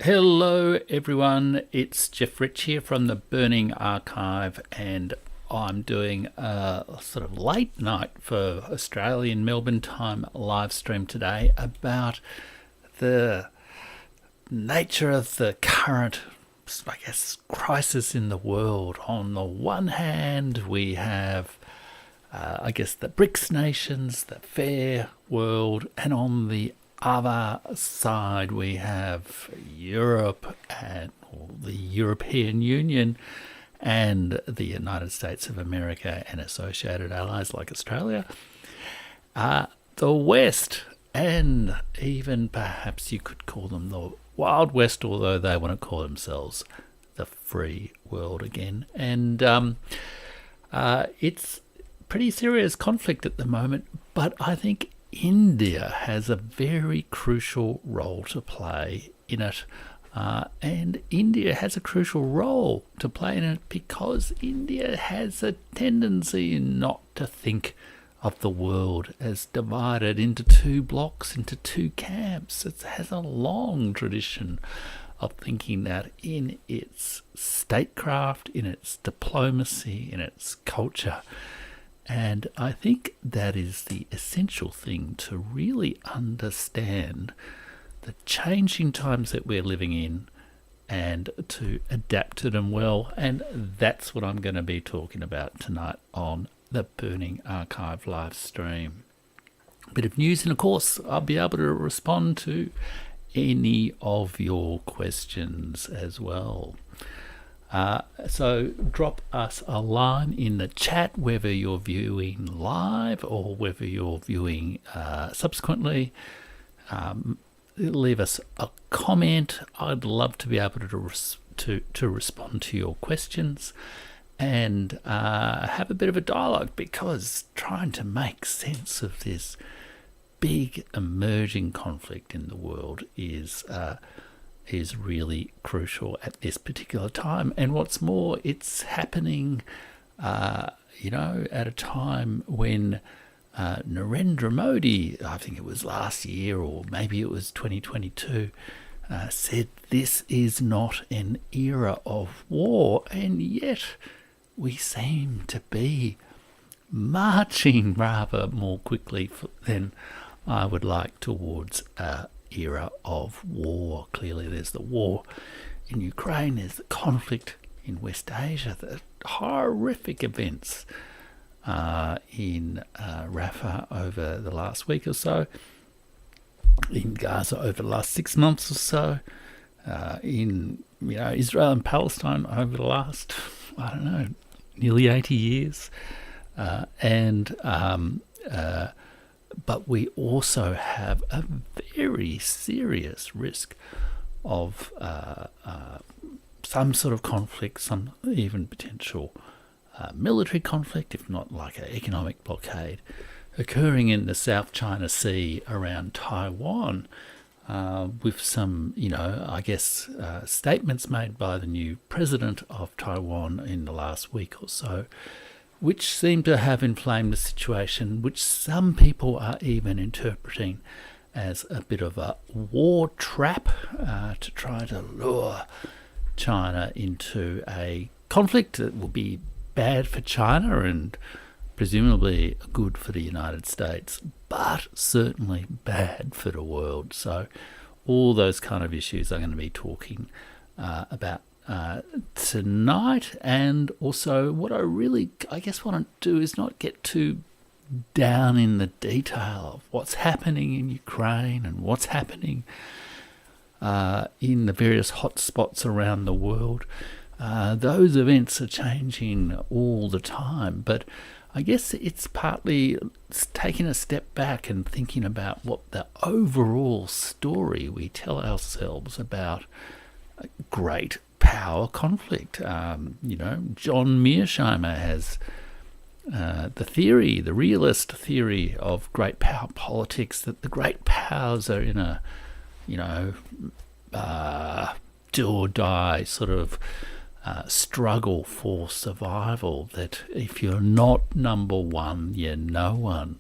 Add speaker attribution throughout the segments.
Speaker 1: Hello everyone, it's Jeff Rich here from the Burning Archive, and I'm doing a sort of late night for Australian Melbourne time live stream today about the nature of the current, I guess, crisis in the world. On the one hand, we have the BRICS nations, the fair world, and on the other side we have Europe and the European Union and the United States of America and associated allies like Australia, the West, and even perhaps you could call them the Wild West, although they want to call themselves the free world again. And it's pretty serious conflict at the moment, but I think India has a very crucial role to play in it. And India has a crucial role to play in it because India has a tendency not to think of the world as divided into two blocks, into two camps. It has a long tradition of thinking that in its statecraft, in its diplomacy, in its culture. And I think that is the essential thing to really understand the changing times that we're living in and to adapt to them well. And that's what I'm going to be talking about tonight on the Burning Archive live stream. A bit of news, and of course I'll be able to respond to any of your questions as well. So drop us a line in the chat, whether you're viewing live or whether you're viewing subsequently. Leave us a comment. I'd love to be able to respond to your questions and have a bit of a dialogue, because trying to make sense of this big emerging conflict in the world is really crucial at this particular time. And what's more, it's happening, at a time when Narendra Modi, I think it was last year or maybe it was 2022, said this is not an era of war, and yet we seem to be marching rather more quickly than I would like towards era of war. Clearly there's the war in Ukraine, there's the conflict in West Asia, the horrific events in Rafah over the last week or so, in Gaza over the last 6 months or so, in Israel and Palestine over the last, nearly 80 years, but we also have a very serious risk of some sort of conflict, some even potential military conflict, if not like an economic blockade, occurring in the South China Sea around Taiwan, with some, statements made by the new president of Taiwan in the last week or so, which seem to have inflamed the situation, which some people are even interpreting as a bit of a war trap to try to lure China into a conflict that will be bad for China and presumably good for the United States, but certainly bad for the world. So all those kind of issues I'm going to be talking about tonight. And also what I really, want to do is not get too down in the detail of what's happening in Ukraine and what's happening in the various hotspots around the world. Those events are changing all the time, but I guess it's partly taking a step back and thinking about what the overall story we tell ourselves about great power conflict. John Mearsheimer has the realist theory of great power politics, that the great powers are in a, do or die sort of struggle for survival, that if you're not number one, you're no one.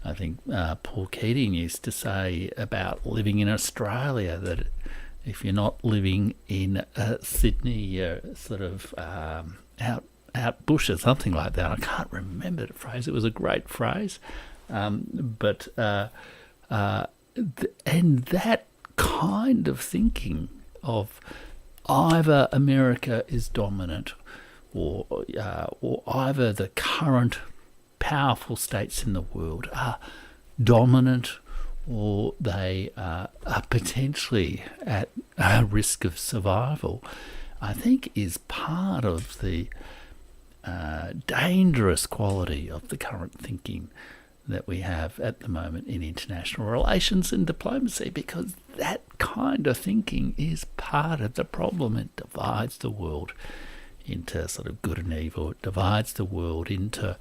Speaker 1: I think Paul Keating used to say about living in Australia that if you're not living in Sydney, sort of out bush or something like that. I can't remember the phrase. It was a great phrase, and that kind of thinking of either America is dominant, or either the current powerful states in the world are dominant, or they are potentially at risk of survival, I think is part of the dangerous quality of the current thinking that we have at the moment in international relations and diplomacy, because that kind of thinking is part of the problem. It divides the world into sort of good and evil. It divides the world into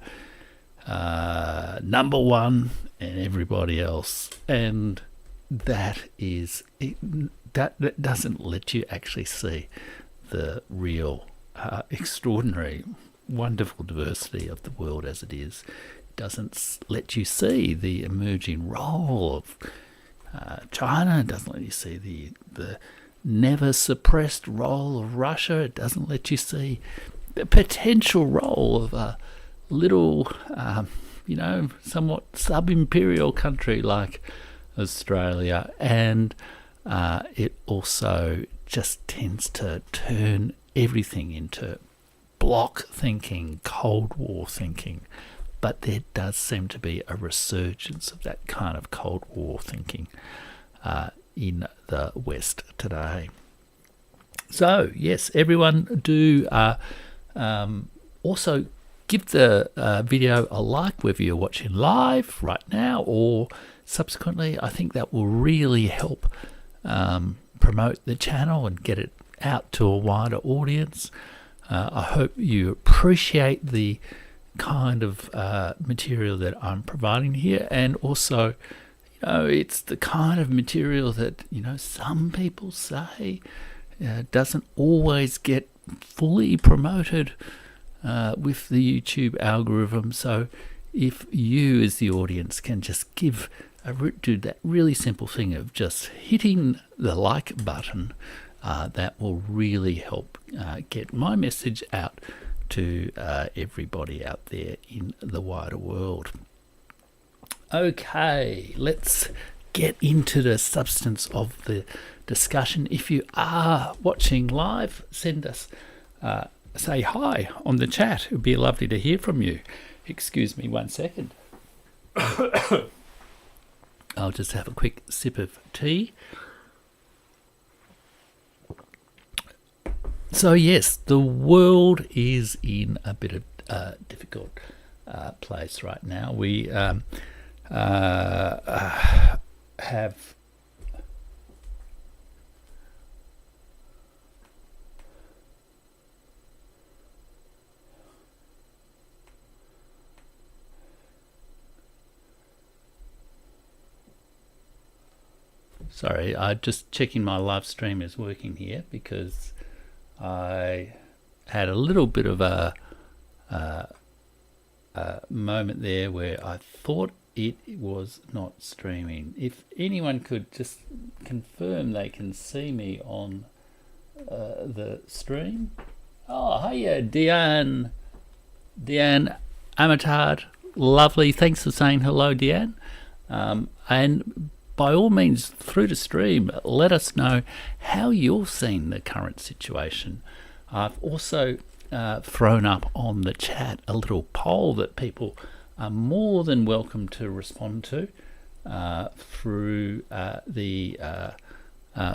Speaker 1: number one and everybody else, and that doesn't let you actually see the real extraordinary, wonderful diversity of the world as it is. It doesn't let you see the emerging role of China. It doesn't let you see the never suppressed role of Russia. It doesn't let you see the potential role of a little, somewhat sub-imperial country like Australia. And it also just tends to turn everything into bloc thinking, Cold War thinking. But there does seem to be a resurgence of that kind of Cold War thinking in the West today. So, yes, everyone do also give the video a like, whether you're watching live right now or subsequently. I think that will really help promote the channel and get it out to a wider audience. I hope you appreciate the kind of material that I'm providing here, and also, it's the kind of material that, some people say doesn't always get fully promoted with the YouTube algorithm. So if you as the audience can just do that really simple thing of just hitting the like button, that will really help get my message out to everybody out there in the wider world. Okay, let's get into the substance of the discussion. If you are watching live, send us, say hi on the chat. It would be lovely to hear from you. Excuse me 1 second. I'll just have a quick sip of tea. So yes, the world is in a bit of a difficult place right now. We have sorry, I'm just checking my live stream is working here, because I had a little bit of a moment there where I thought it was not streaming. If anyone could just confirm they can see me on the stream. Oh, hiya, Deanne Amatard. Lovely. Thanks for saying hello, Deanne. And by all means, through the stream, let us know how you're seeing the current situation. I've also thrown up on the chat a little poll that people are more than welcome to respond to through the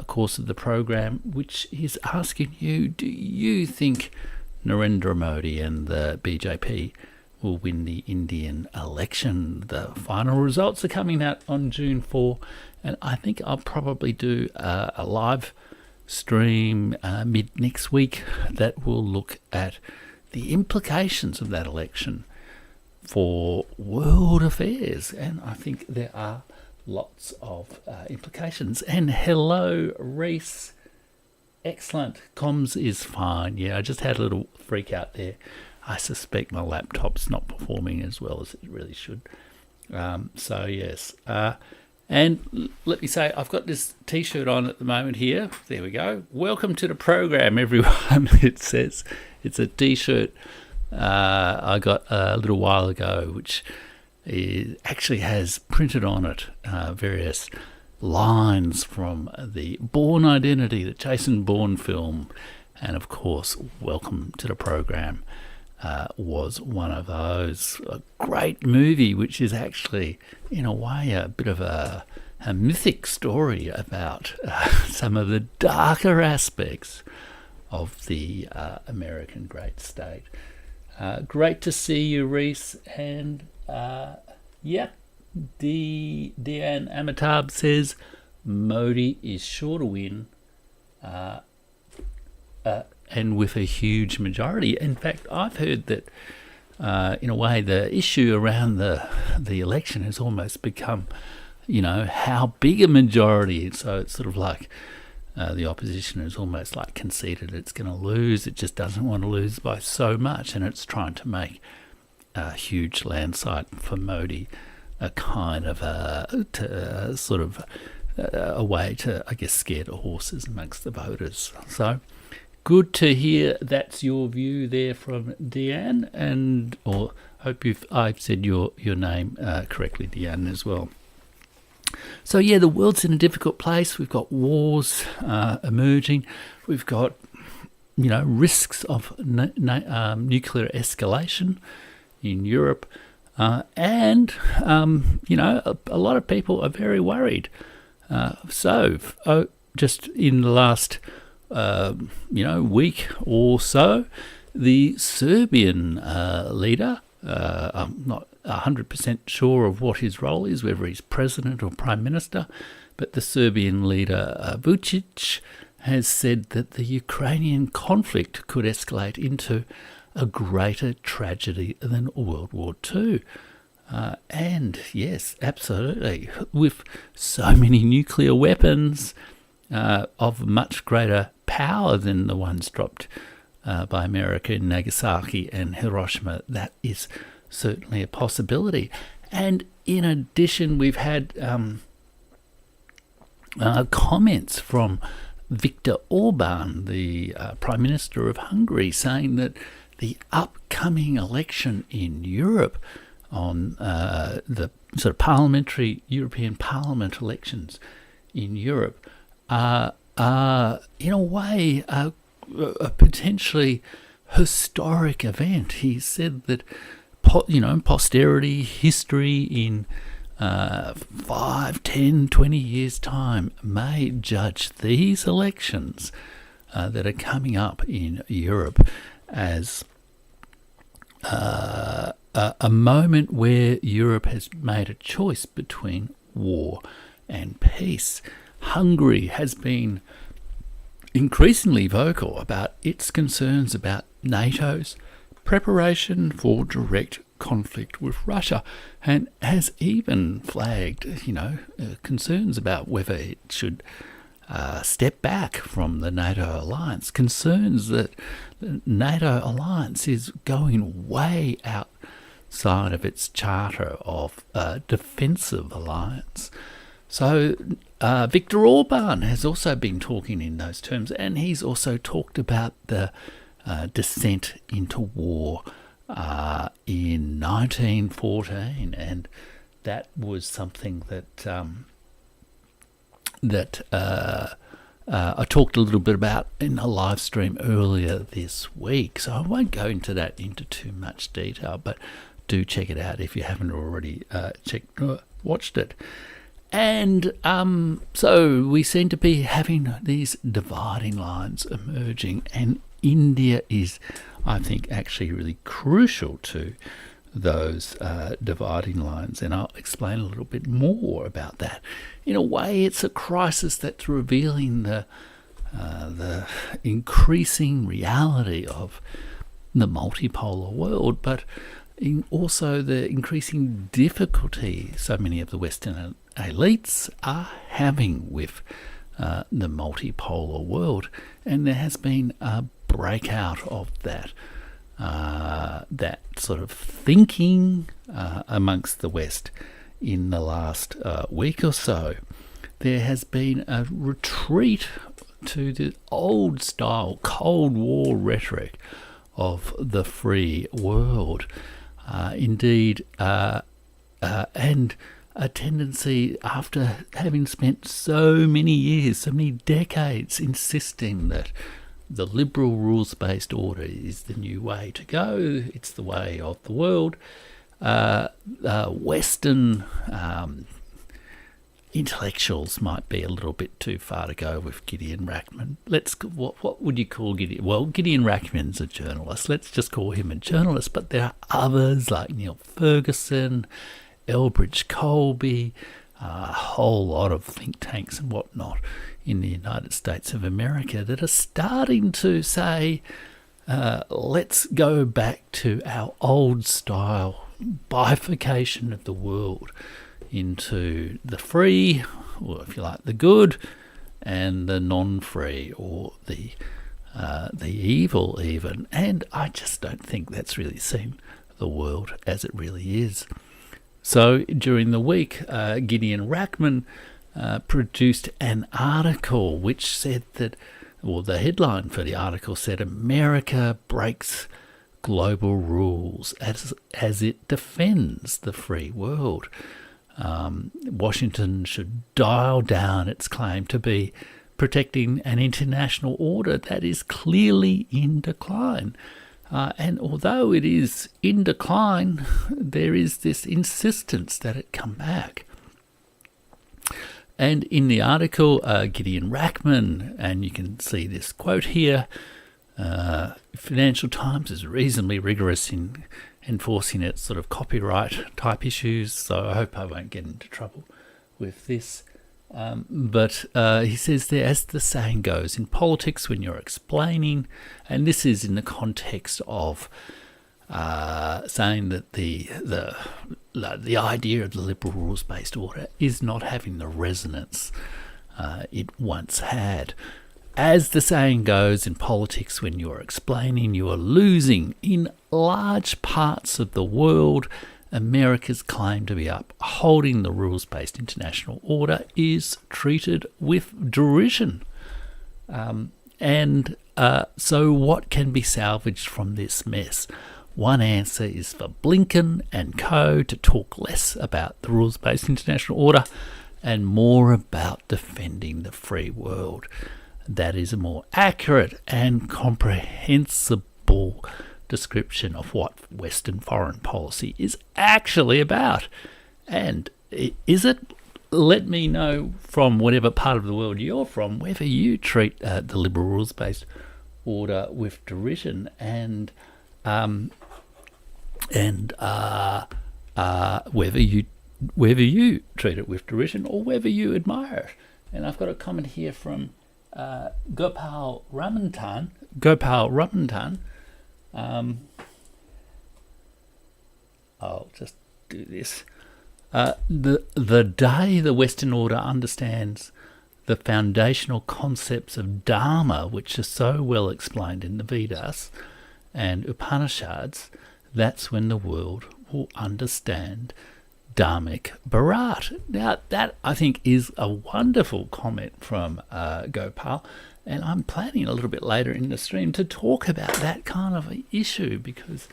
Speaker 1: course of the program, which is asking you, do you think Narendra Modi and the BJP will win the Indian election? The final results are coming out on June 4, and I think I'll probably do a live stream mid next week that will look at the implications of that election for world affairs, and I think there are lots of implications. And hello, Reese. Excellent. Comms is fine. Yeah, I just had a little freak out there. I suspect my laptop's not performing as well as it really should. So yes. And let me say, I've got this T-shirt on at the moment here. There we go. Welcome to the program, everyone. It says it's a T-shirt I got a little while ago, which actually has printed on it various lines from the Bourne Identity, the Jason Bourne film. And of course, Welcome to the Program was one of those. A great movie, which is actually, in a way, a bit of a mythic story about some of the darker aspects of the American great state. Great to see you, Reese. And Deanne Amitabh says Modi is sure to win. And with a huge majority. In fact, I've heard that, in a way, the issue around the election has almost become, how big a majority. So it's sort of like the opposition is almost like conceded it's going to lose. It just doesn't want to lose by so much, and it's trying to make a huge landslide for Modi a kind of a way to, I guess, scare the horses amongst the voters. So good to hear that's your view there from Deanne, or hope I've said your name correctly, Deanne, as well. So yeah, the world's in a difficult place. We've got wars emerging. We've got risks of nuclear escalation in Europe, and a lot of people are very worried. Just in the last week or so, the Serbian leader, I'm not 100% sure of what his role is, whether he's president or prime minister, but the Serbian leader Vučić has said that the Ukrainian conflict could escalate into a greater tragedy than World War II. And yes, absolutely, with so many nuclear weapons of much greater power than the ones dropped by America in Nagasaki and Hiroshima, that is certainly a possibility. And in addition, we've had comments from Viktor Orban, the Prime Minister of Hungary, saying that the upcoming election in Europe on the sort of European Parliament elections in Europe are in a way a potentially historic event. He said that posterity, history in 5, 10, 20 years' time may judge these elections that are coming up in Europe as a moment where Europe has made a choice between war and peace. Hungary has been increasingly vocal about its concerns about NATO's preparation for direct conflict with Russia, and has even flagged, concerns about whether it should step back from the NATO alliance, concerns that the NATO alliance is going way outside of its charter of a defensive alliance. So Viktor Orban has also been talking in those terms, and he's also talked about the descent into war in 1914, and that was something that I talked a little bit about in a live stream earlier this week. So I won't go into that into too much detail, but do check it out if you haven't already watched it. And so we seem to be having these dividing lines emerging, and India is, I think, actually really crucial to those dividing lines, and I'll explain a little bit more about that. In a way, it's a crisis that's revealing the increasing reality of the multipolar world, but also the increasing difficulty so many of the Western elites are having with the multipolar world, and there has been a breakout of that sort of thinking amongst the West in the last week or so, there has been a retreat to the old style Cold War rhetoric of the free world. Indeed, and a tendency, after having spent so many years, so many decades insisting that the liberal rules-based order is the new way to go, it's the way of the world, Western intellectuals might be a little bit too far to go with Gideon Rachman. What would you call Gideon? Well, Gideon Rachman's a journalist. Let's just call him a journalist. But there are others like Neil Ferguson, Elbridge Colby, a whole lot of think tanks and whatnot in the United States of America that are starting to say, let's go back to our old style bifurcation of the world into the free, or if you like, the good, and the non-free, or the evil even. And I just don't think that's really seen the world as it really is. So during the week, Gideon Rachman produced an article which said that, well, the headline for the article said, America breaks global rules as it defends the free world. Washington should dial down its claim to be protecting an international order that is clearly in decline. And although it is in decline, there is this insistence that it come back. And in the article, Gideon Rachman, and you can see this quote here, Financial Times is reasonably rigorous in enforcing its sort of copyright type issues, so I hope I won't get into trouble with this. But he says there, as the saying goes, in politics when you're explaining, and this is in the context of saying that the idea of the liberal rules-based order is not having the resonance it once had. As the saying goes, in politics when you're explaining, you are losing. In large parts of the world, America's claim to be upholding the rules-based international order is treated with derision. So what can be salvaged from this mess? One answer is for Blinken and co. to talk less about the rules-based international order and more about defending the free world. That is a more accurate and comprehensible description of what Western foreign policy is actually about. And is it? Let me know from whatever part of the world you're from whether you treat the liberal rules-based order with derision and whether you treat it with derision or whether you admire it. And I've got a comment here from Gopal Ramantan. I'll just do this. The day the Western order understands the foundational concepts of Dharma, which are so well explained in the Vedas and Upanishads, that's when the world will understand Dharmic Bharat. Now, that I think is a wonderful comment from Gopal, and I'm planning a little bit later in the stream to talk about that kind of issue, because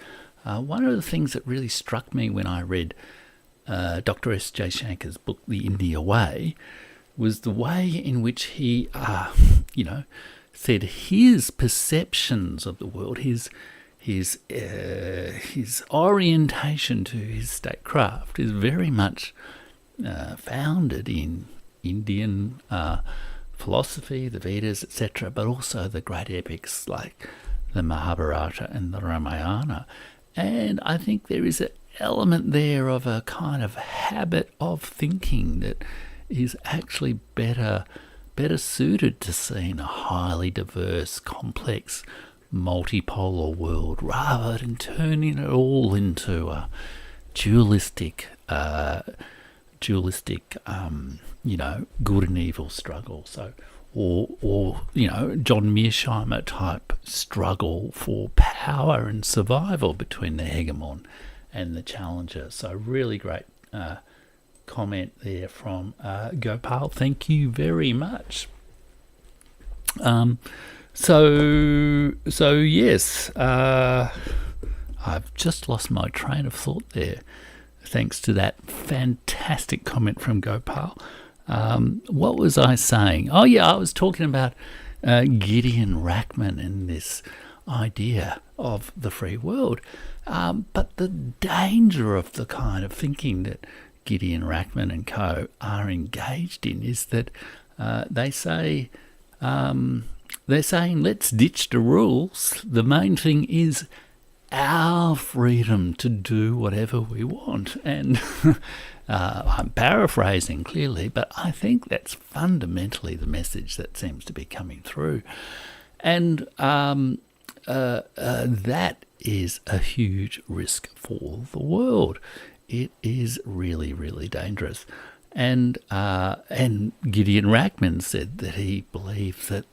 Speaker 1: one of the things that really struck me when I read Dr. S. Jaishankar's book, The India Way, was the way in which he, said his perceptions of the world, his orientation to his statecraft is very much founded in Indian philosophy, the Vedas, etc., but also the great epics like the Mahabharata and the Ramayana. And I think there is an element there of a kind of habit of thinking that is actually better suited to seeing a highly diverse, complex, multipolar world rather than turning it all into a dualistic, good and evil struggle. So, or John Mearsheimer type struggle for power and survival between the hegemon and the challenger. So, really great comment there from Gopal. Thank you very much. So yes, I've just lost my train of thought there, thanks to that fantastic comment from Gopal. What was I saying? Oh yeah, I was talking about Gideon Rachman and this idea of the free world. But the danger of the kind of thinking that Gideon Rachman and co are engaged in is that they're saying let's ditch the rules. The main thing is our freedom to do whatever we want. And I'm paraphrasing clearly, but I think that's fundamentally the message that seems to be coming through. And that is a huge risk for the world. It is really, really dangerous. And Gideon Rachman said that he believes that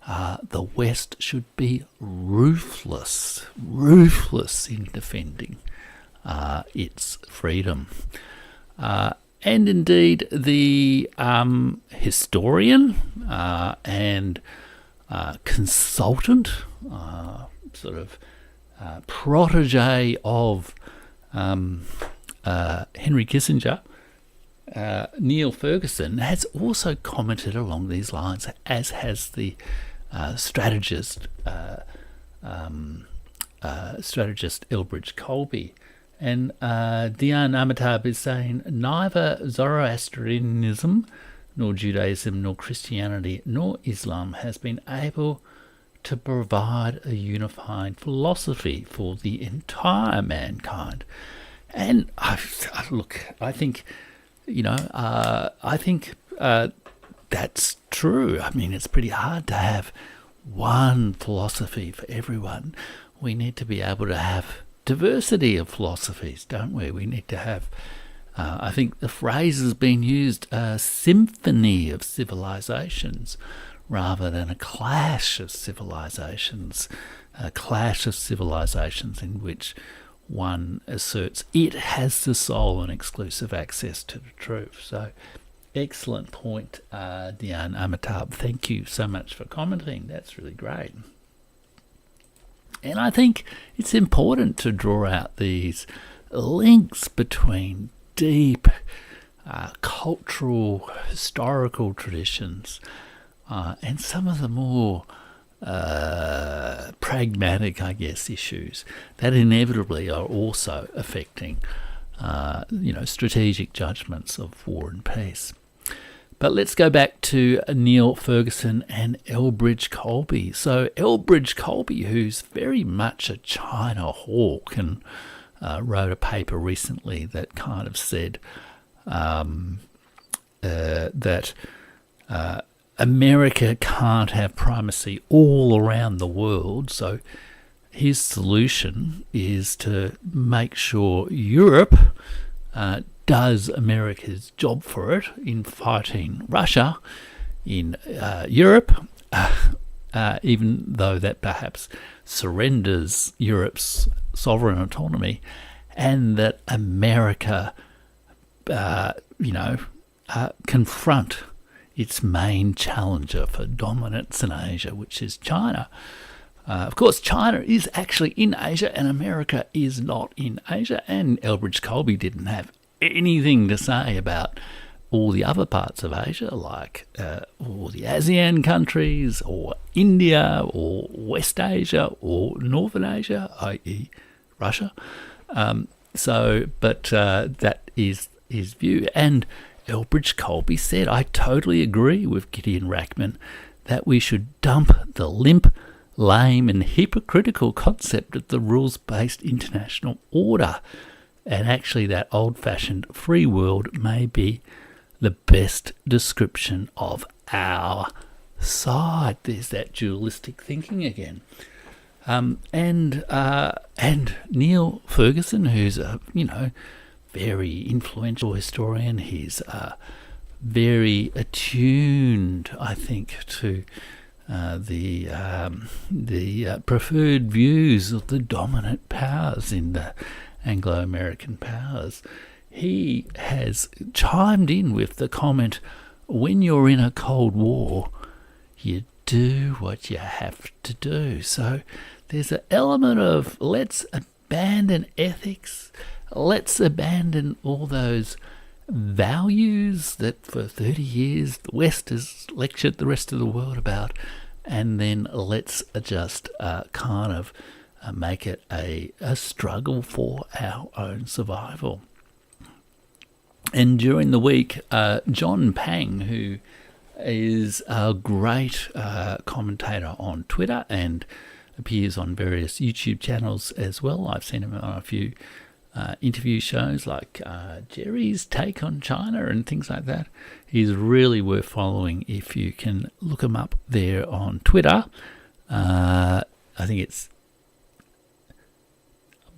Speaker 1: the West should be ruthless in defending its freedom. And indeed, the historian and consultant, sort of protege of Henry Kissinger, Neil Ferguson, has also commented along these lines, as has the strategist Elbridge Colby. And Diane Amitabh is saying neither Zoroastrianism, nor Judaism, nor Christianity, nor Islam has been able to provide a unifying philosophy for the entire mankind. And I think, that's true. I mean, it's pretty hard to have one philosophy for everyone. We need to be able to have diversity of philosophies, don't we? We need to have, I think the phrase has been used, a symphony of civilizations rather than a clash of civilizations, in which one asserts it has the sole and exclusive access to the truth. So, excellent point, Diane Amitabh. Thank you so much for commenting. That's really great. And I think it's important to draw out these links between deep cultural, historical traditions and some of the more pragmatic, I guess, issues that inevitably are also affecting, strategic judgments of war and peace. But let's go back to Neil Ferguson and Elbridge Colby. So Elbridge Colby, who's very much a China hawk, and wrote a paper recently that kind of said that America can't have primacy all around the world. So his solution is to make sure Europe does America's job for it in fighting Russia in Europe, even though that perhaps surrenders Europe's sovereign autonomy, and that America, confront its main challenger for dominance in Asia, which is China. Of course, China is actually in Asia and America is not in Asia, and Elbridge Colby didn't have anything to say about all the other parts of Asia, like all the ASEAN countries, or India, or West Asia, or Northern Asia, i.e. Russia. That is his view. And Elbridge Colby said, I totally agree with Gideon Rachman that we should dump the limp, lame and hypocritical concept of the rules-based international order. And actually that old-fashioned free world may be the best description of our side. There's that dualistic thinking again. And Neil Ferguson, who's a very influential historian, he's very attuned, I think, to the preferred views of the dominant powers in the Anglo-American powers. he has chimed in with the comment, when you're in a Cold War, you do what you have to do. So there's an element of let's abandon ethics, let's abandon all those values that for 30 years the West has lectured the rest of the world about, and then let's just kind of make it a struggle for our own survival. And during the week, John Pang, who is a great commentator on Twitter and appears on various YouTube channels as well. I've seen him on a few interview shows like Jerry's Take on China and things like that. He's really worth following if you can look him up there on Twitter. I think it's...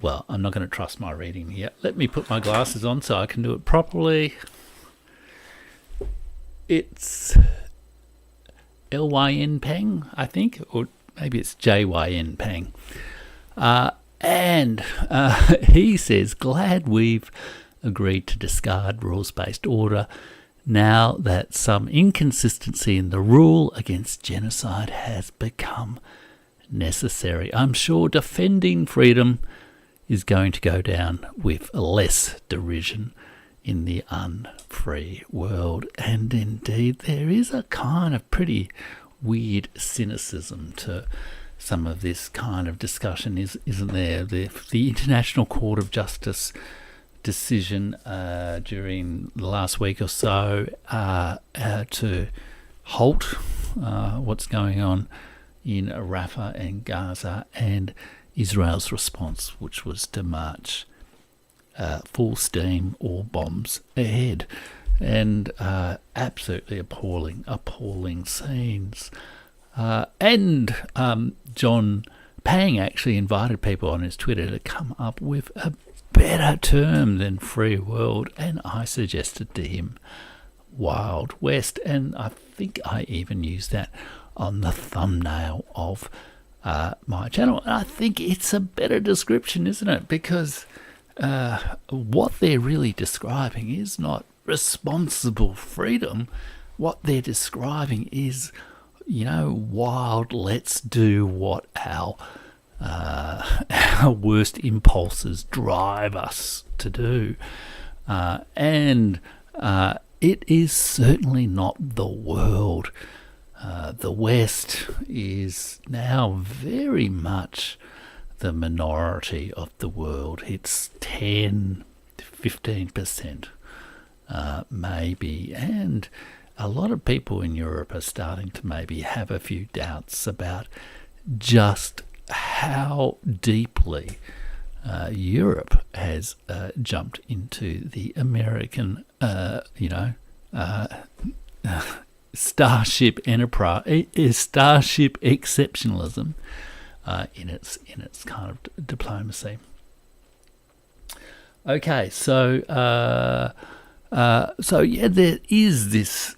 Speaker 1: Well, I'm not going to trust my reading here. Let me put my glasses on so I can do it properly. It's LYN Pang, I think, or maybe it's JYN Pang. And he says, glad we've agreed to discard rules-based order now that some inconsistency in the rule against genocide has become necessary. I'm sure defending freedom is going to go down with less derision in the unfree world. And indeed, there is a kind of pretty weird cynicism to some of this kind of discussion, isn't there? The International Court of Justice decision during the last week or so to halt what's going on in Rafah and Gaza, and Israel's response, which was to march full steam, all bombs ahead, and absolutely appalling scenes. And John Pang actually invited people on his Twitter to come up with a better term than free world, and I suggested to him Wild West, and I think I even used that on the thumbnail of my channel. And I think it's a better description, isn't it? Because what they're really describing is not responsible freedom. What they're describing is, wild, let's do what our worst impulses drive us to do. And it is certainly not the world. The West is now very much the minority of the world. It's 10 to 15%, maybe. And a lot of people in Europe are starting to maybe have a few doubts about just how deeply Europe has jumped into the American, Starship Enterprise, Starship exceptionalism in its kind of diplomacy. Okay, so yeah, there is this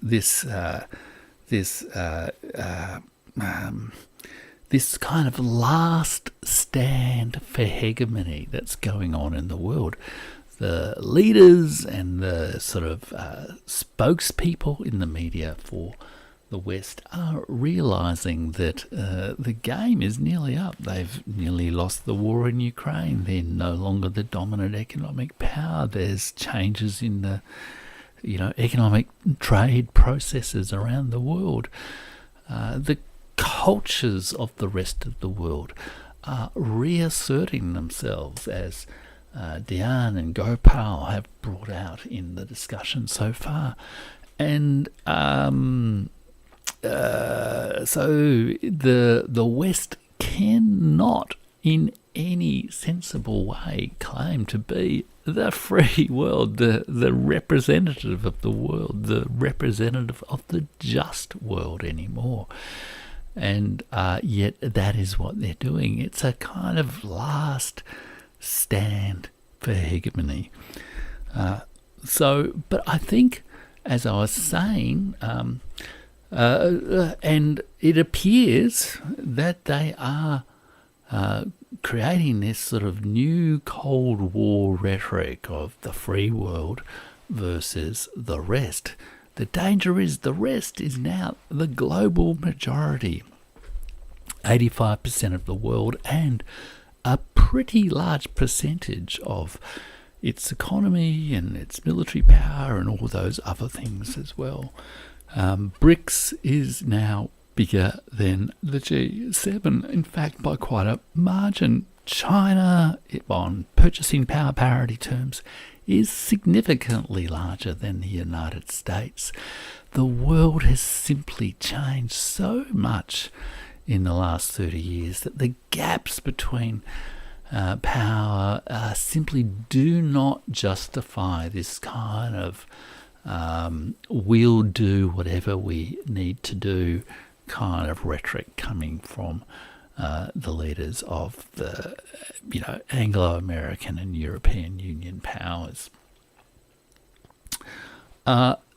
Speaker 1: kind of last stand for hegemony that's going on in the world. The leaders and the sort of spokespeople in the media for the West are realising that the game is nearly up. They've nearly lost the war in Ukraine. They're no longer the dominant economic power. There's changes in the, economic trade processes around the world. The cultures of the rest of the world are reasserting themselves, as Diane and Gopal have brought out in the discussion so far. And so the West cannot in any sensible way claim to be the free world, the representative of the world, the representative of the just world anymore. And yet that is what they're doing. It's a kind of last stand for hegemony. But I think, as I was saying, and it appears that they are creating this sort of new Cold War rhetoric of the free world versus the rest. The danger is the rest is now the global majority, 85% of the world, and a pretty large percentage of its economy and its military power and all those other things as well. BRICS is now bigger than the G7, in fact, by quite a margin. China, on purchasing power parity terms, is significantly larger than the United States. The world has simply changed so much in the last 30 years that the gaps between power simply do not justify this kind of we'll do whatever we need to do kind of rhetoric coming from the leaders of the Anglo-American and European Union powers.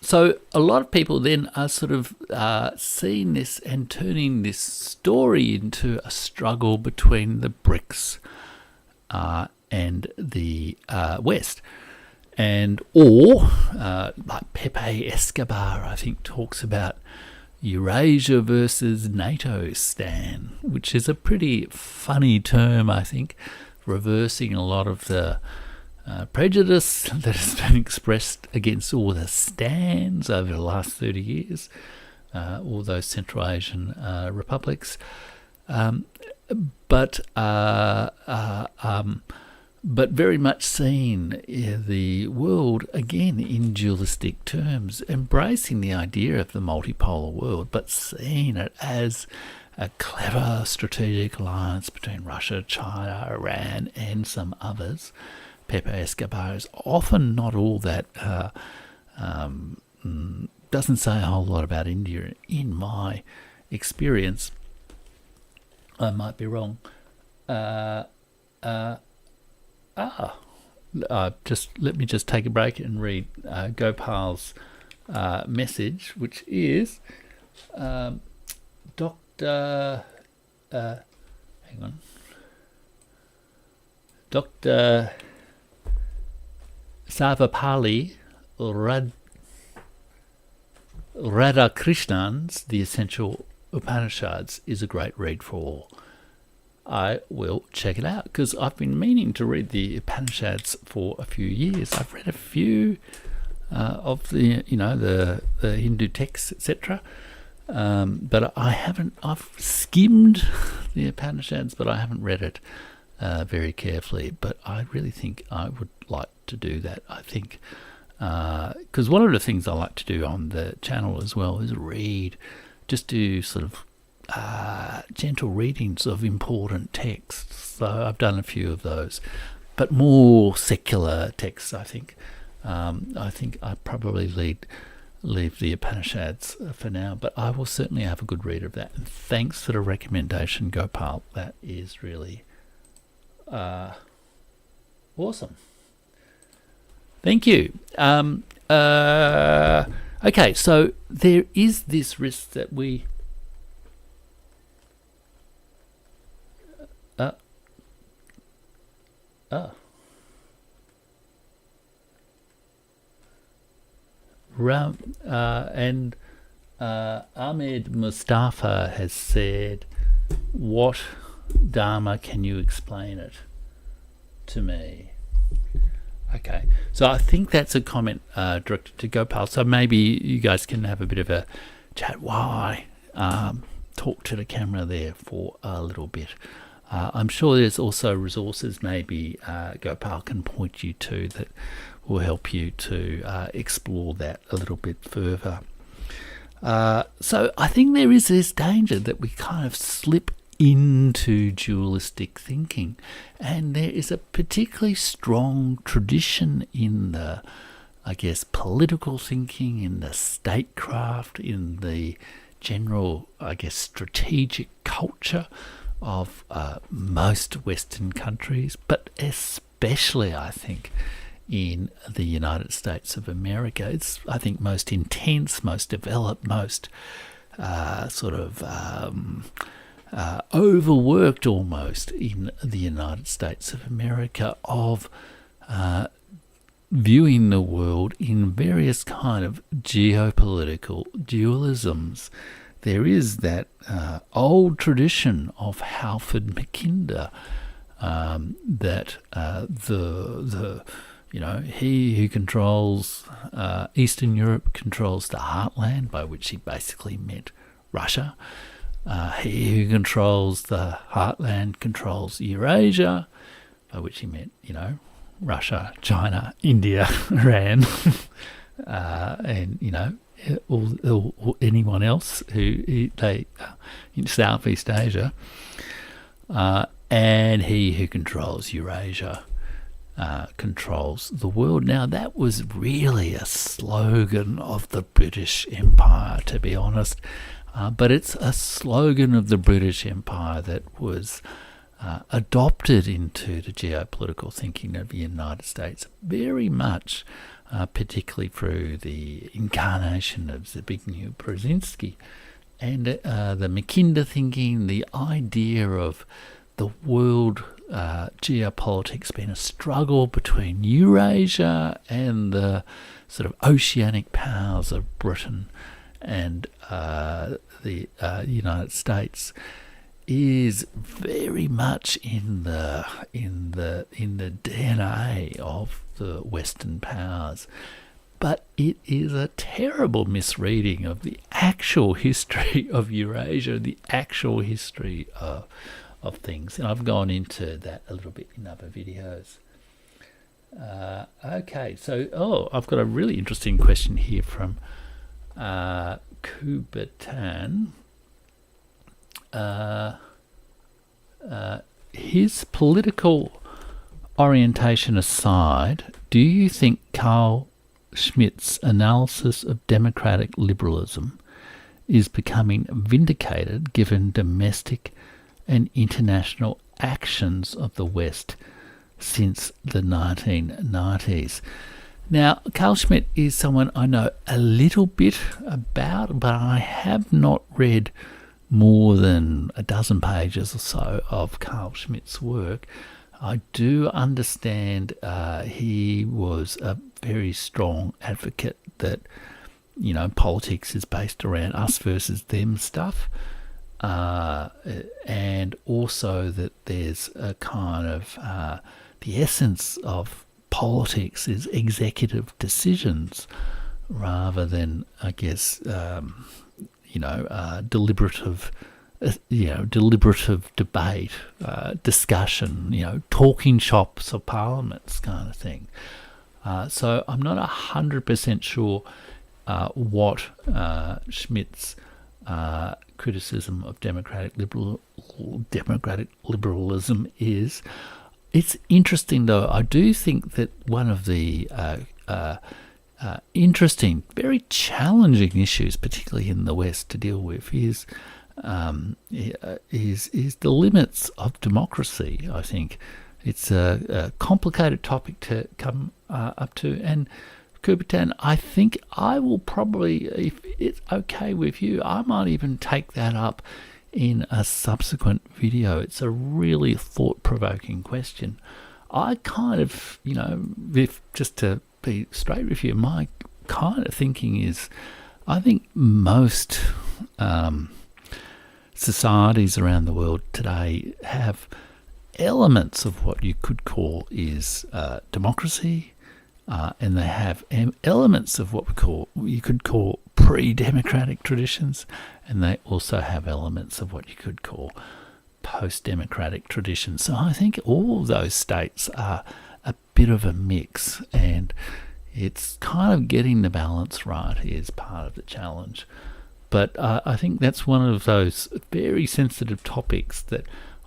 Speaker 1: So a lot of people then are sort of seeing this and turning this story into a struggle between the BRICS and the West. Or like Pepe Escobar, I think, talks about Eurasia versus NATO stan, which is a pretty funny term, I think, reversing a lot of the prejudice that has been expressed against all the stans over the last 30 years, all those Central Asian republics. But very much seeing the world, again, in dualistic terms, embracing the idea of the multipolar world, but seeing it as a clever strategic alliance between Russia, China, Iran, and some others. Pepe Escobar is often not all that, doesn't say a whole lot about India in my experience. I might be wrong. Just let me just take a break and read Gopal's message, which is Dr. Sarvapalli Radhakrishnan's The Essential Upanishads is a great read for all. I will check it out because I've been meaning to read the Upanishads for a few years. I've read a few of the Hindu texts, etc. But I haven't. I've skimmed the Upanishads, but I haven't read it very carefully. But I really think I would like to do that. I think because one of the things I like to do on the channel as well is read, just do sort of gentle readings of important texts. So I've done a few of those, but more secular texts. I think I probably leave the Upanishads for now, but I will certainly have a good read of that. And thanks for the recommendation, Gopal. That is really awesome. Thank you. Okay, so there is this risk that we Ahmed Mustafa has said, what Dharma, can you explain it to me? Okay, so I think that's a comment directed to Gopal, so maybe you guys can have a bit of a chat while I talk to the camera there for a little bit. I'm sure there's also resources maybe Gopal can point you to that will help you to explore that a little bit further. So I think there is this danger that we kind of slip into dualistic thinking, and there is a particularly strong tradition in the, I guess, political thinking, in the statecraft, in the general, I guess, strategic culture of most Western countries, but especially, I think, in the United States of America. It's, I think, most intense, most developed, most overworked almost in the United States of America of viewing the world in various kind of geopolitical dualisms. There is that old tradition of Halford Mackinder that he who controls Eastern Europe controls the heartland, by which he basically meant Russia. He who controls the heartland controls Eurasia, by which he meant, Russia, China, India, Iran, and or anyone else in Southeast Asia, and he who controls Eurasia controls the world. Now, that was really a slogan of the British Empire, to be honest, but it's a slogan of the British Empire that was adopted into the geopolitical thinking of the United States very much, particularly through the incarnation of Zbigniew Brzezinski and the Mackinder thinking, the idea of the world geopolitics being a struggle between Eurasia and the sort of oceanic powers of Britain and the United States is very much in the DNA of the Western powers. But it is a terrible misreading of the actual history of Eurasia, the actual history of things. And I've gone into that a little bit in other videos. Okay, so I've got a really interesting question here from Kubatan. His political orientation aside, do you think Carl Schmitt's analysis of democratic liberalism is becoming vindicated given domestic and international actions of the West since the 1990s? Now, Carl Schmitt is someone I know a little bit about, but I have not read more than a dozen pages or so of Carl Schmitt's work. I do understand he was a very strong advocate that, politics is based around us versus them stuff, and also that there's a kind of the essence of politics is executive decisions rather than, I guess, deliberative debate, discussion, talking shops or parliaments kind of thing. So I'm not 100% sure what Schmitt's criticism of democratic liberalism is. It's interesting, though. I do think that one of the interesting, very challenging issues, particularly in the West, to deal with is the limits of democracy. I think it's a complicated topic to come up to. And Kubatan, I think I will probably, if it's okay with you, I might even take that up in a subsequent video. It's a really thought-provoking question. I kind of, just to be straight with you, my kind of thinking is, I think most societies around the world today have elements of what you could call is democracy, and they have elements of what you could call pre-democratic traditions, and they also have elements of what you could call post-democratic traditions. So I think all those states are a bit of a mix, and it's kind of getting the balance right is part of the challenge. But I think that's one of those very sensitive topics that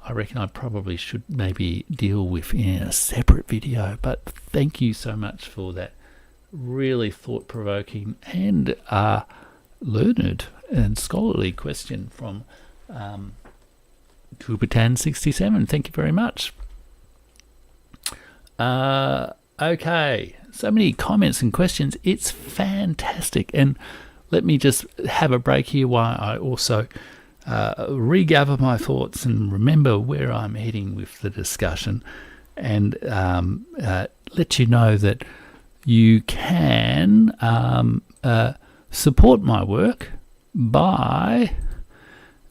Speaker 1: I reckon I probably should maybe deal with in a separate video. But thank you so much for that really thought-provoking and learned and scholarly question from Kubatan67. Thank you very much. Okay, so many comments and questions. It's fantastic. And let me just have a break here while I also regather my thoughts and remember where I'm heading with the discussion, and let you know that you can support my work by,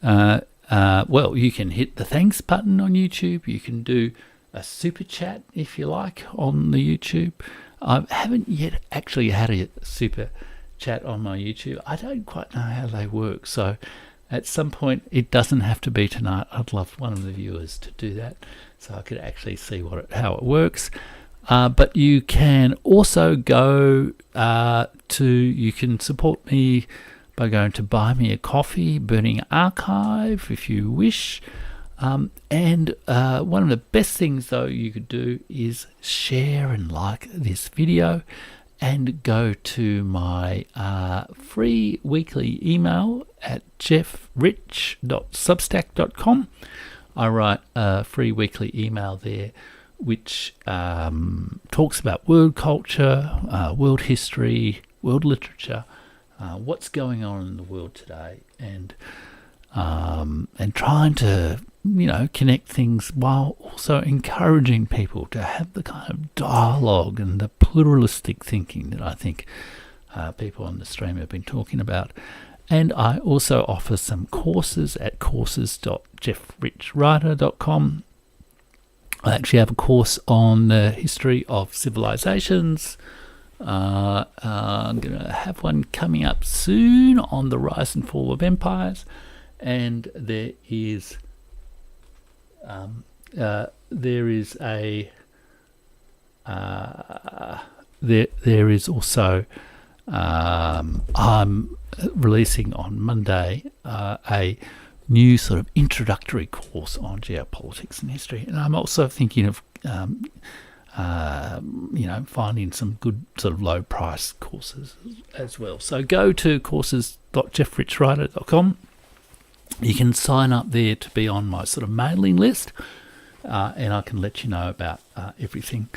Speaker 1: you can hit the thanks button on YouTube. You can do a super chat if you like on the YouTube. I haven't yet actually had a super chat on my YouTube. I don't quite know how they work, so at some point, it doesn't have to be tonight. I'd love one of the viewers to do that so I could actually see how it works. But you can also go you can support me by going to Buy Me a Coffee, Burning Archive, if you wish. And one of the best things, though, you could do is share and like this video and go to my free weekly email at jeffrich.substack.com. I write a free weekly email there which talks about world culture, world history, world literature, what's going on in the world today, and trying to connect things while also encouraging people to have the kind of dialogue and the pluralistic thinking that I think people on the stream have been talking about. And I also offer some courses at courses.jeffrichwriter.com. I actually have a course on the history of civilizations. I'm going to have one coming up soon on the rise and fall of empires. And there is also I'm releasing on Monday a new sort of introductory course on geopolitics and history, and I'm also thinking of finding some good sort of low price courses as well. So go to courses.jeffrichwriter.com. You can sign up there to be on my sort of mailing list, and I can let you know about everything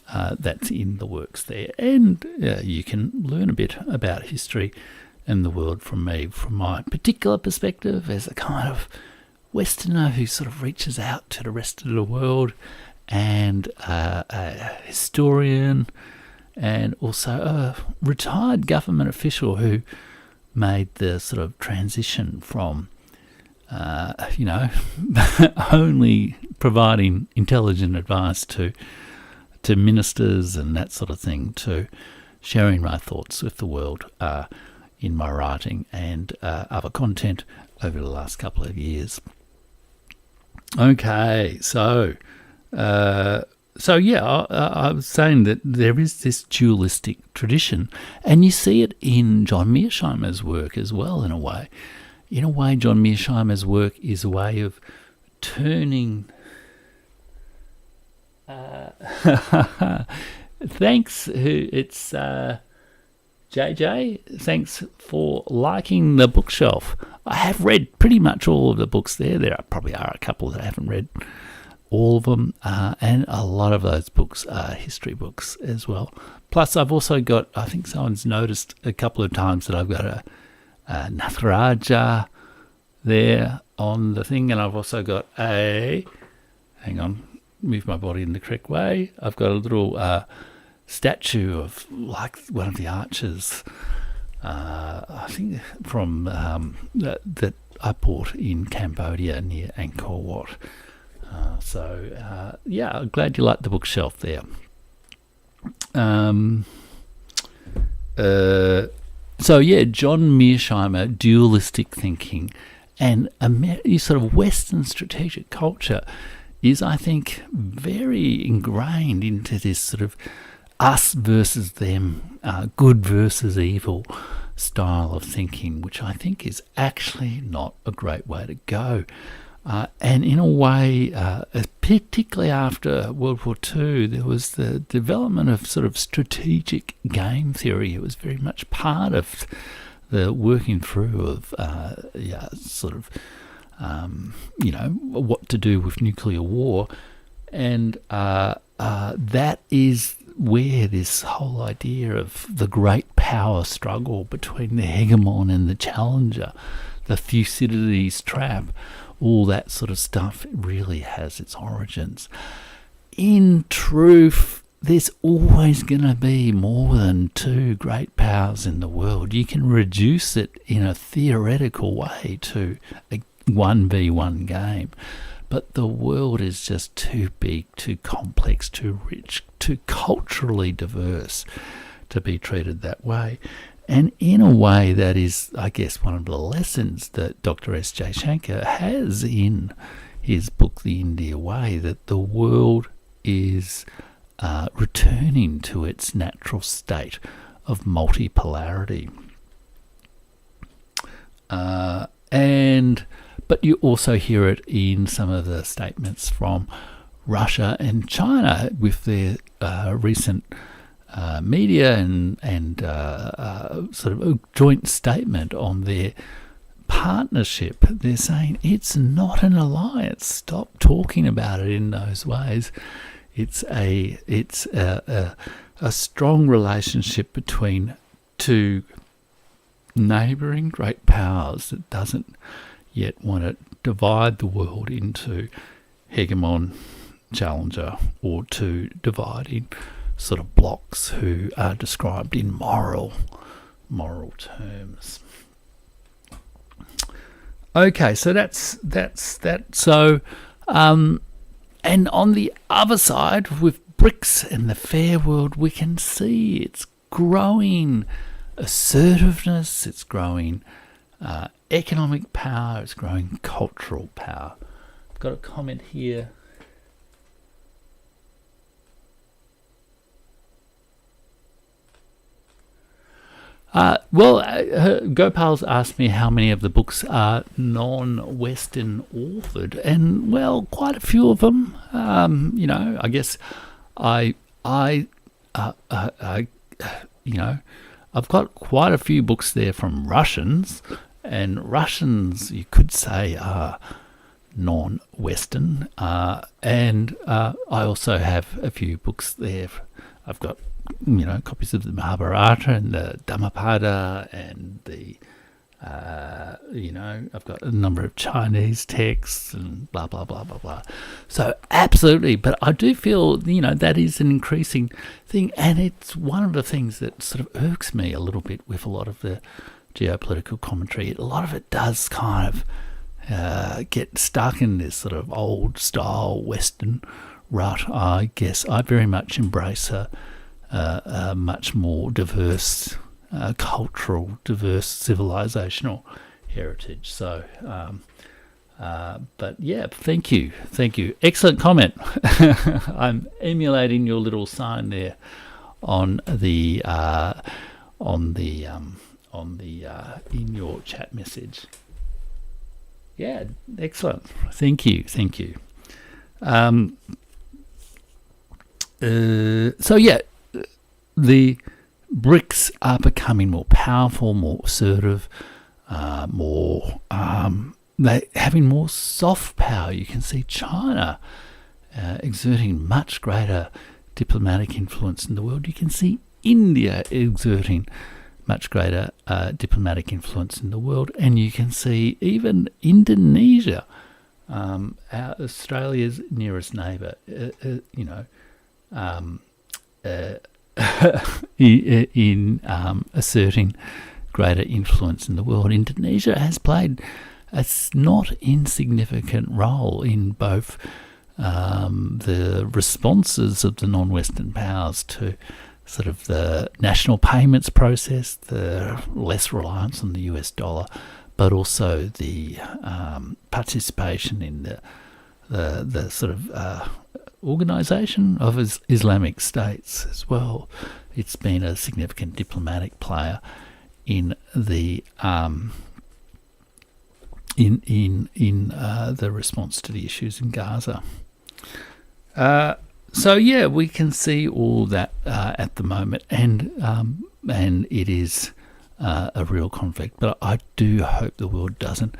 Speaker 1: that's in the works there. And you can learn a bit about history and the world from me, from my particular perspective as a kind of Westerner who sort of reaches out to the rest of the world, and a historian, and also a retired government official who made the sort of transition from only providing intelligent advice to ministers and that sort of thing, to sharing my thoughts with the world in my writing and other content over the last couple of years. Okay, so I was saying that there is this dualistic tradition, and you see it in John Mearsheimer's work as well, in a way. In a way, John Mearsheimer's work is a way of turning... Thanks, it's JJ. Thanks for liking the bookshelf. I have read pretty much all of the books there. There probably are a couple that I haven't read. All of them, and a lot of those books are history books as well. Plus, I've also got, I think someone's noticed a couple of times that I've got a Natharaja there on the thing, and I've also got move my body in the correct way. I've got a little statue of like one of the archers, I think from that I bought in Cambodia near Angkor Wat. I'm glad you liked the bookshelf there. John Mearsheimer, dualistic thinking, and sort of Western strategic culture is, I think, very ingrained into this sort of us versus them, good versus evil style of thinking, which I think is actually not a great way to go. And in a way, particularly after World War II, there was the development of sort of strategic game theory. It was very much part of the working through of, what to do with nuclear war. And that is where this whole idea of the great power struggle between the hegemon and the challenger, the Thucydides trap, all that sort of stuff really has its origins. In truth, there's always going to be more than two great powers in the world. You can reduce it in a theoretical way to a 1v1 game. But the world is just too big, too complex, too rich, too culturally diverse to be treated that way. And in a way, that is, I guess, one of the lessons that Dr. S. Jaishankar has in his book, The India Way, that the world is returning to its natural state of multipolarity. But you also hear it in some of the statements from Russia and China with their recent media and sort of a joint statement on their partnership. They're saying it's not an alliance. Stop talking about it in those ways. It's a strong relationship between two neighbouring great powers that doesn't yet want to divide the world into hegemon, challenger, or two dividing sort of blocks who are described in moral terms. Okay, so that's that. So, and on the other side, with BRICS and the fair world, we can see it's growing assertiveness, it's growing economic power, it's growing cultural power. I've got a comment here. Gopal's asked me how many of the books are non-Western authored, and well, quite a few of them. I guess I've got quite a few books there from Russians, and Russians, you could say, are non-Western, and I also have a few books there. I've got copies of the Mahabharata and the Dhammapada, and the I've got a number of Chinese texts and blah blah blah blah blah. So absolutely, but I do feel that is an increasing thing, and it's one of the things that sort of irks me a little bit with a lot of the geopolitical commentary. A lot of it does kind of get stuck in this sort of old style Western rut. I guess I very much embrace a much more diverse cultural, diverse civilizational heritage. So, but yeah, thank you, excellent comment. I'm emulating your little sign there on the in your chat message. Yeah, excellent. Thank you. So yeah, the BRICS are becoming more powerful, more assertive, they're having more soft power. You can see China exerting much greater diplomatic influence in the world. You can see India exerting much greater diplomatic influence in the world, and you can see even Indonesia, Australia's nearest neighbour, in asserting greater influence in the world. Indonesia has played a not insignificant role in both the responses of the non-Western powers to sort of the national payments process, the less reliance on the US dollar, but also the participation in the sort of organisation of Islamic states as well. It's been a significant diplomatic player in the the response to the issues in Gaza. So yeah, we can see all that at the moment, and it is a real conflict. But I do hope the world doesn't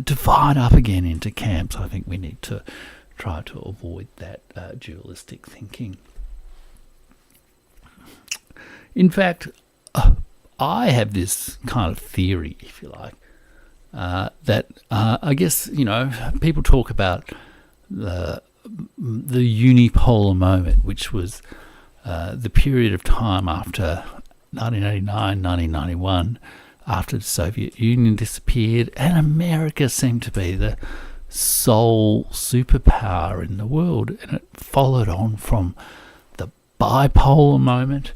Speaker 1: divide up again into camps. I think we need to try to avoid that dualistic thinking. In fact, I have this kind of theory, if you like, I guess, people talk about the unipolar moment, which was the period of time after 1989, 1991, after the Soviet Union disappeared, and America seemed to be the sole superpower in the world, and it followed on from the bipolar moment,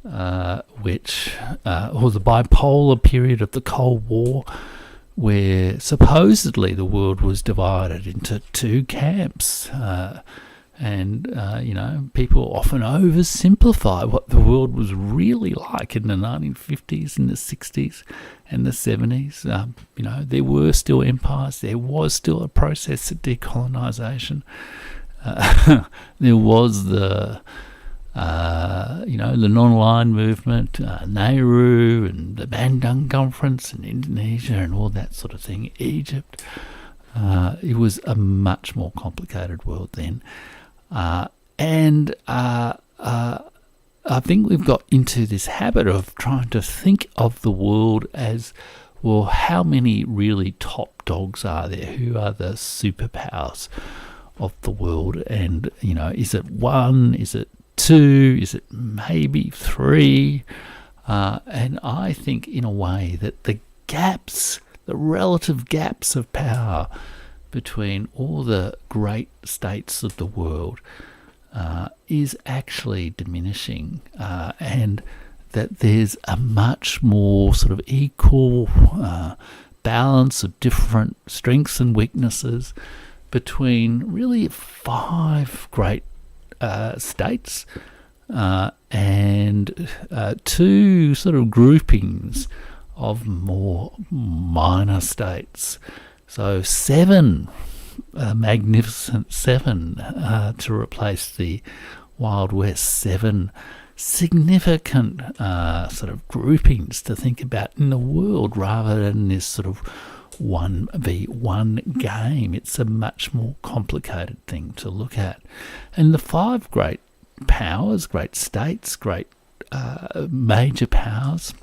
Speaker 1: or the bipolar period of the Cold War, where supposedly the world was divided into two camps. People often oversimplify what the world was really like in the 1950s and the 60s and the 70s. There were still empires. There was still a process of decolonisation. There was the non-aligned movement, Nehru and the Bandung Conference in Indonesia and all that sort of thing, Egypt. It was a much more complicated world then. I think we've got into this habit of trying to think of the world as, well, how many really top dogs are there? Who are the superpowers of the world? And, is it one? Is it two? Is it maybe three? And I think, in a way, that the relative gaps of power between all the great states of the world is actually diminishing, and that there's a much more sort of equal balance of different strengths and weaknesses between really 5 great states and 2 sort of groupings of more minor states. So 7, magnificent 7, to replace the Wild West, 7 significant sort of groupings to think about in the world, rather than this sort of 1v1 game. It's a much more complicated thing to look at. And the 5 great powers, great states, great major powers,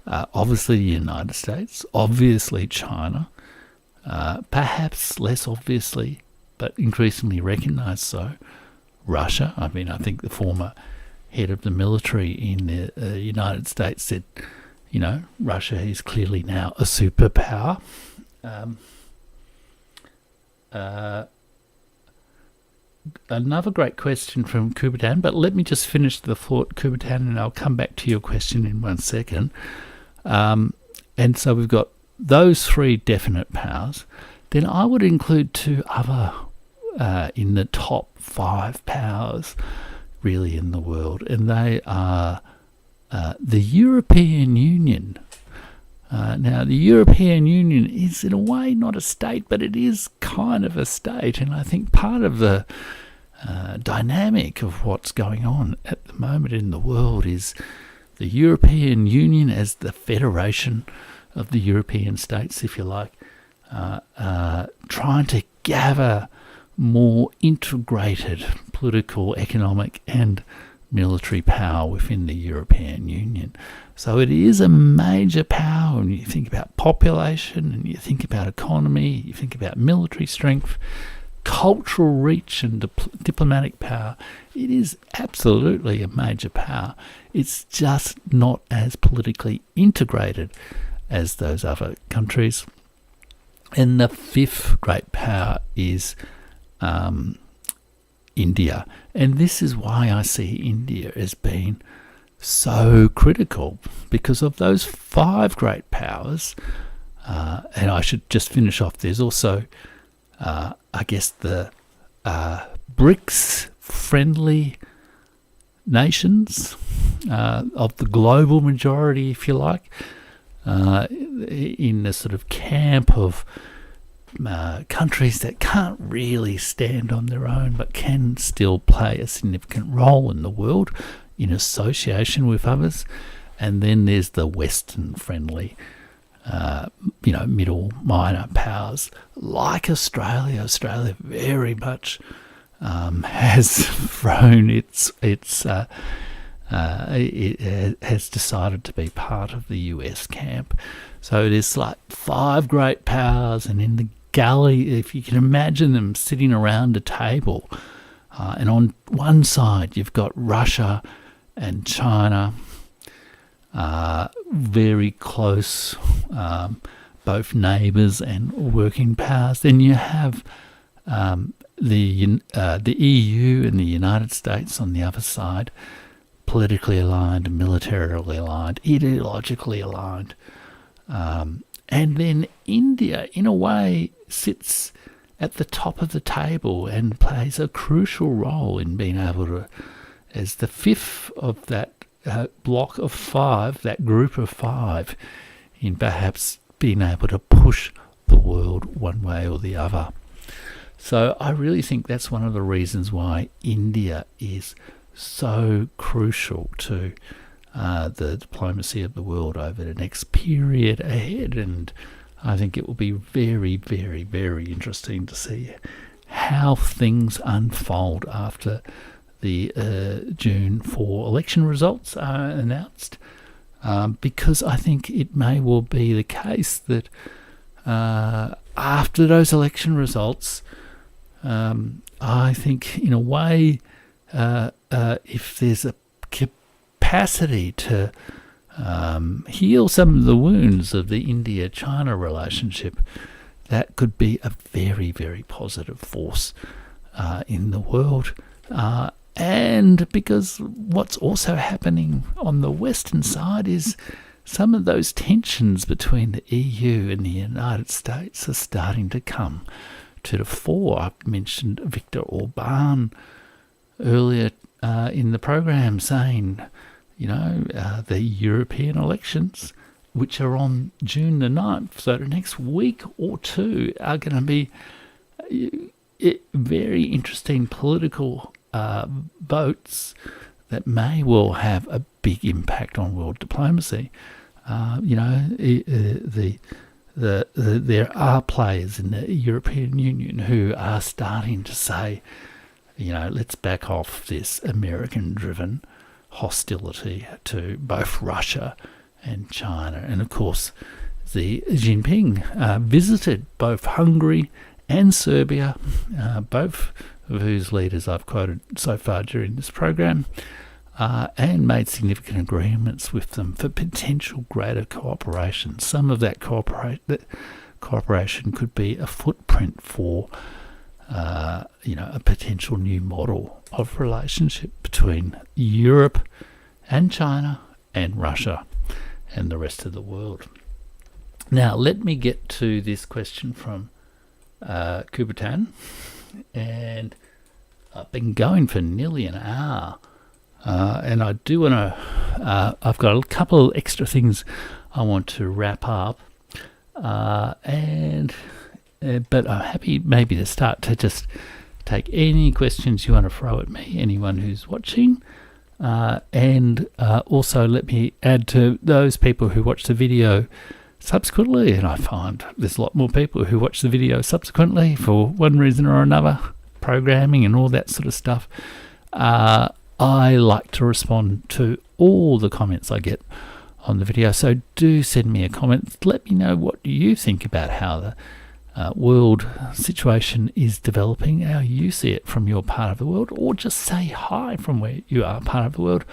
Speaker 1: obviously the United States, obviously China, perhaps less obviously, but increasingly recognised so, Russia. I think the former head of the military in the United States said, Russia is clearly now a superpower. Another great question from Kubertan, but let me just finish the thought, Kubertan, and I'll come back to your question in 1 second. And so we've got those 3 definite powers. Then I would include 2 other in the top 5 powers really in the world, and they are the European Union. Now, the European Union is in a way not a state, but it is kind of a state, and I think part of the dynamic of what's going on at the moment in the world is the European Union as the federation of the European states, if you like, trying to gather more integrated political, economic and military power within the European Union. So it is a major power when you think about population and you think about economy, you think about military strength, cultural reach and diplomatic power. It is absolutely a major power. It's just not as politically integrated as those other countries. And the 5th great power is India. And this is why I see India as being so critical, because of those 5 great powers. And I should just finish off, there's also, I guess, the BRICS friendly nations of the global majority, if you like, in the sort of camp of countries that can't really stand on their own but can still play a significant role in the world in association with others. And then there's the Western friendly middle minor powers like Australia. Australia very much has thrown its it has decided to be part of the US camp. So it is like 5 great powers, and in the galley, if you can imagine them sitting around a table, and on one side you've got Russia and China, very close, both neighbours and working powers. Then you have the EU and the United States on the other side, politically aligned, militarily aligned, ideologically aligned. And then India, in a way, sits at the top of the table and plays a crucial role in being able to, as the fifth of that block of 5, that group of 5, in perhaps being able to push the world one way or the other. So I really think that's one of the reasons why India is so crucial to the diplomacy of the world over the next period ahead. And I think it will be very, very, very interesting to see how things unfold after the June 4 election results are announced, because I think it may well be the case that after those election results, I think in a way, if there's a capacity to heal some of the wounds of the India-China relationship, that could be a very, very positive force in the world. And because what's also happening on the Western side is some of those tensions between the EU and the United States are starting to come to the fore. I've mentioned Viktor Orban earlier in the program saying, the European elections, which are on June the 9th, so the next week or two are going to be very interesting political votes that may well have a big impact on world diplomacy. There are players in the European Union who are starting to say, let's back off this American-driven hostility to both Russia and China. And of course, Xi Jinping visited both Hungary and Serbia, both of whose leaders I've quoted so far during this program, and made significant agreements with them for potential greater cooperation. Some of that cooperation could be a footprint for a potential new model of relationship between Europe and China and Russia and the rest of the world. Now, let me get to this question from Kubertan, and I've been going for nearly an hour, and I do want to, I've got a couple of extra things I want to wrap up, but I'm happy maybe to start to just take any questions you want to throw at me, anyone who's watching, and also let me add to those people who watch the video subsequently, and I find there's a lot more people who watch the video subsequently for one reason or another, programming and all that sort of stuff. I like to respond to all the comments I get on the video, so do send me a comment. Let me know what you think about how the world situation is developing, how you see it from your part of the world, or just say hi from where you are part of the world,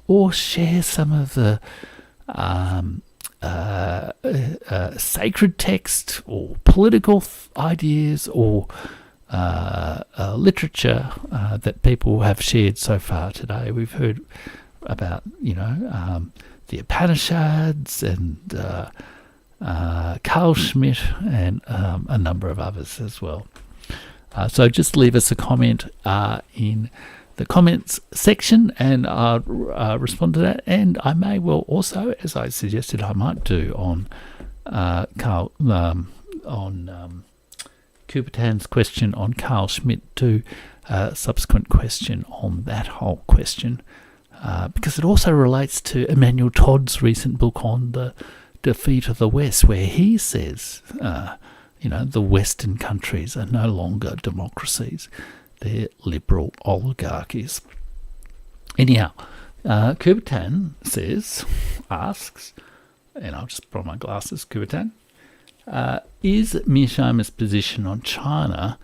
Speaker 1: or share some of the sacred text or political ideas or literature that people have shared so far today. We've heard about, the Upanishads and Carl Schmitt and a number of others as well. So just leave us a comment in the comments section, and I'll respond to that. And I may well also, as I suggested I might do on Kubertan's question on Carl Schmitt, do a subsequent question on that whole question, because it also relates to Emmanuel Todd's recent book on the defeat of the West, where he says, the Western countries are no longer democracies. They're liberal oligarchies. Anyhow, Kubertan asks, and I'll just put on my glasses, Kubertan, is Mearsheimer's position on China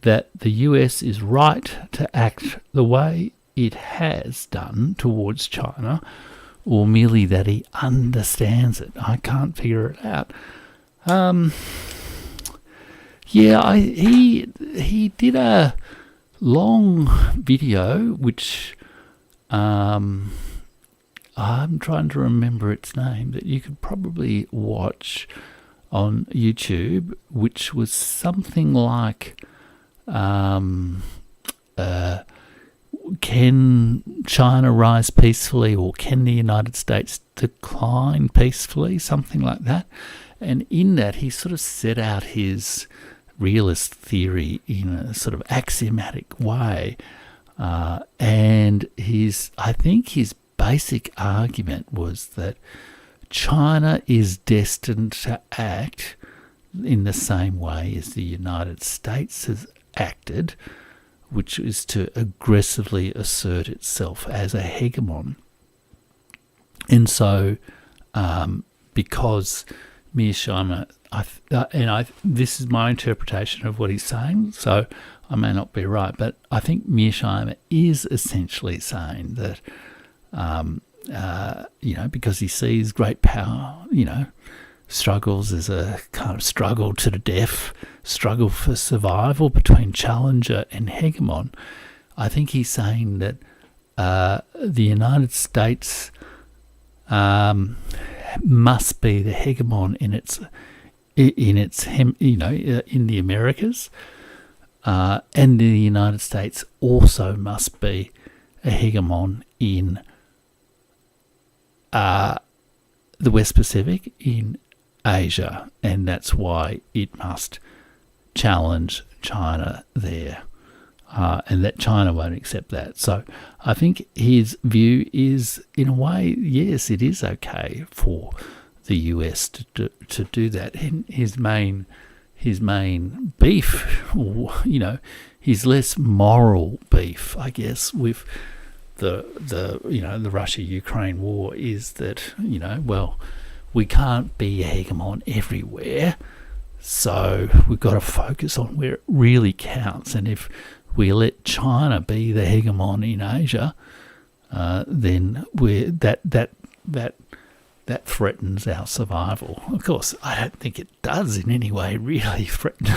Speaker 1: that the US is right to act the way it has done towards China, or merely that he understands it? I can't figure it out. He did a long video, which I'm trying to remember its name, that you could probably watch on YouTube, which was something like, can China rise peacefully, or can the United States decline peacefully, something like that. And in that, he sort of set out his realist theory in a sort of axiomatic way. And I think his basic argument was that China is destined to act in the same way as the United States has acted, which is to aggressively assert itself as a hegemon. And so, because Mearsheimer, this is my interpretation of what he's saying, so I may not be right, but I think Mearsheimer is essentially saying that, because he sees great power, struggles as a kind of struggle to the death, struggle for survival between challenger and hegemon. I think he's saying that the United States must be the hegemon in the Americas, and the United States also must be a hegemon in the West Pacific, in Asia, and that's why it must challenge China there, and that China won't accept that. So I think his view is, in a way, yes, it is okay for the US to do that. And his main beef, or his less moral beef, I guess, with the Russia-Ukraine war is that, we can't be a hegemon everywhere, so we've got to focus on where it really counts. And if we let China be the hegemon in Asia, then that threatens our survival. Of course, I don't think it does in any way really threaten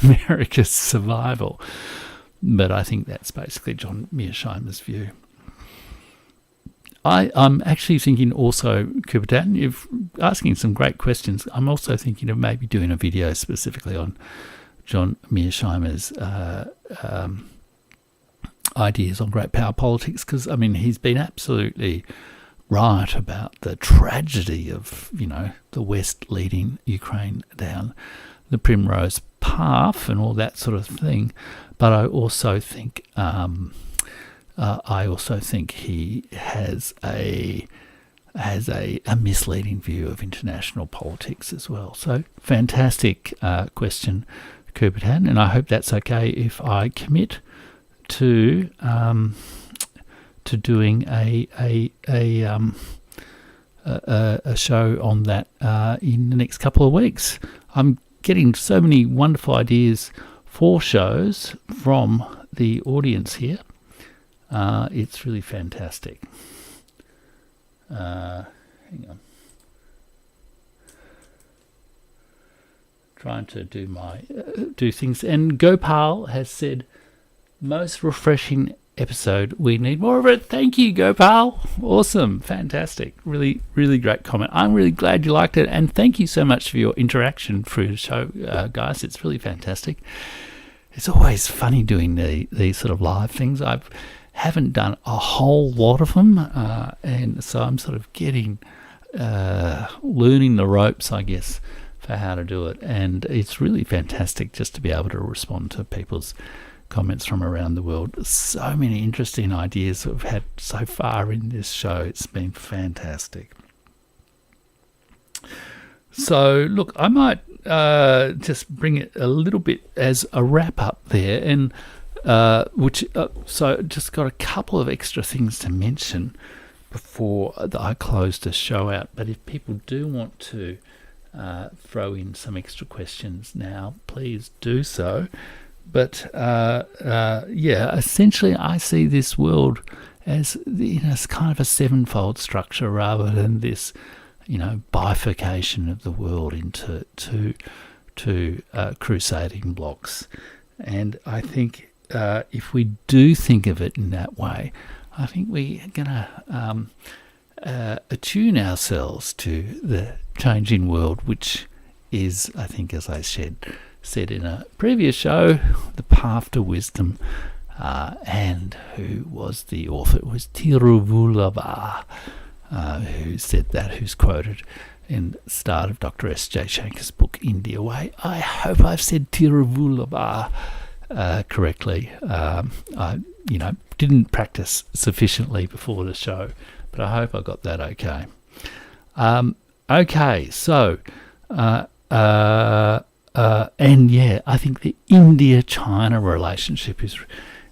Speaker 1: America's survival, but I think that's basically John Mearsheimer's view. I'm actually thinking also, Kubertan, you're asking some great questions. I'm also thinking of maybe doing a video specifically on John Mearsheimer's ideas on great power politics, because, he's been absolutely right about the tragedy of, the West leading Ukraine down the primrose path and all that sort of thing. But I also think he has a misleading view of international politics as well. So fantastic question, Kubertan, and I hope that's okay if I commit to doing a show on that in the next couple of weeks. I'm getting so many wonderful ideas for shows from the audience here. It's really fantastic. Hang on. Trying to do things. And Gopal has said, most refreshing episode. We need more of it. Thank you, Gopal. Awesome. Fantastic. Really, really great comment. I'm really glad you liked it. And thank you so much for your interaction through the show, guys. It's really fantastic. It's always funny doing these sort of live things. I haven't done a whole lot of them. And so I'm sort of learning the ropes, I guess, for how to do it. And it's really fantastic just to be able to respond to people's comments from around the world. So many interesting ideas we've had so far in this show. It's been fantastic. So look, I might just bring it a little bit as a wrap up there, and So just got a couple of extra things to mention before I close the show out. But if people do want to throw in some extra questions now, please do so. But essentially I see this world as it's kind of a sevenfold structure rather than this bifurcation of the world into two crusading blocks. And I think if we do think of it in that way, I think we're going to attune ourselves to the changing world, which is, I think, as I said in a previous show, the path to wisdom. And who was the author? It was Tiruvulava who said that, who's quoted in the start of Dr. S.J. Shanker's book, India Way. I hope I've said Tiruvulava correctly. I didn't practice sufficiently before the show, but I hope I got that okay. So I think the India-China relationship is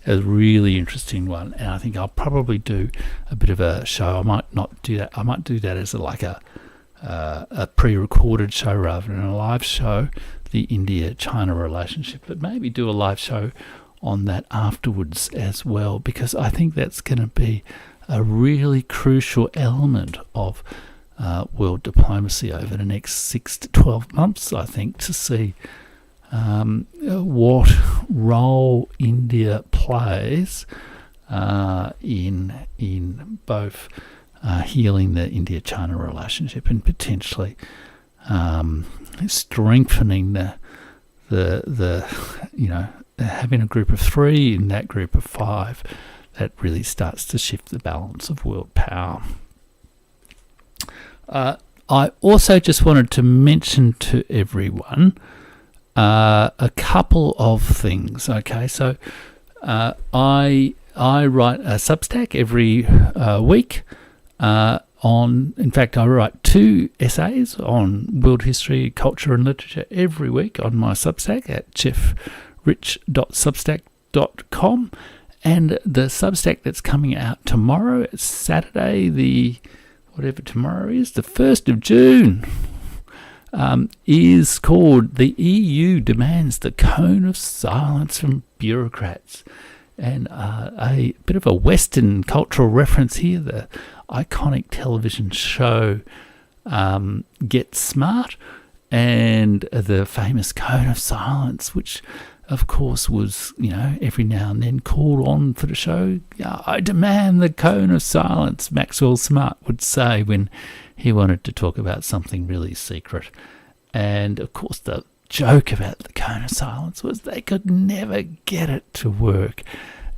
Speaker 1: a really interesting one, and I think I'll probably do a bit of a show. I might not do that. I might do that as a pre-recorded show rather than a live show, the India-China relationship, but maybe do a live show on that afterwards as well, because I think that's going to be a really crucial element of world diplomacy over the next 6 to 12 months, I think, to see what role India plays in both healing the India-China relationship and potentially strengthening the having a group of 3 in that group of 5 that really starts to shift the balance of world power. I also just wanted to mention to everyone a couple of things. Okay, so I write a Substack every week in fact, I write 2 essays on world history, culture and literature every week on my Substack at jeffrich.substack.com. And the Substack that's coming out tomorrow, it's Saturday, whatever tomorrow is, the 1st of June, is called The EU Demands the Cone of Silence from Bureaucrats. And a bit of a Western cultural reference here, the iconic television show Get Smart, and the famous Cone of Silence, which of course was, every now and then called on for the show. I demand the Cone of Silence, Maxwell Smart would say when he wanted to talk about something really secret. And of course the joke about the Cone of Silence was they could never get it to work.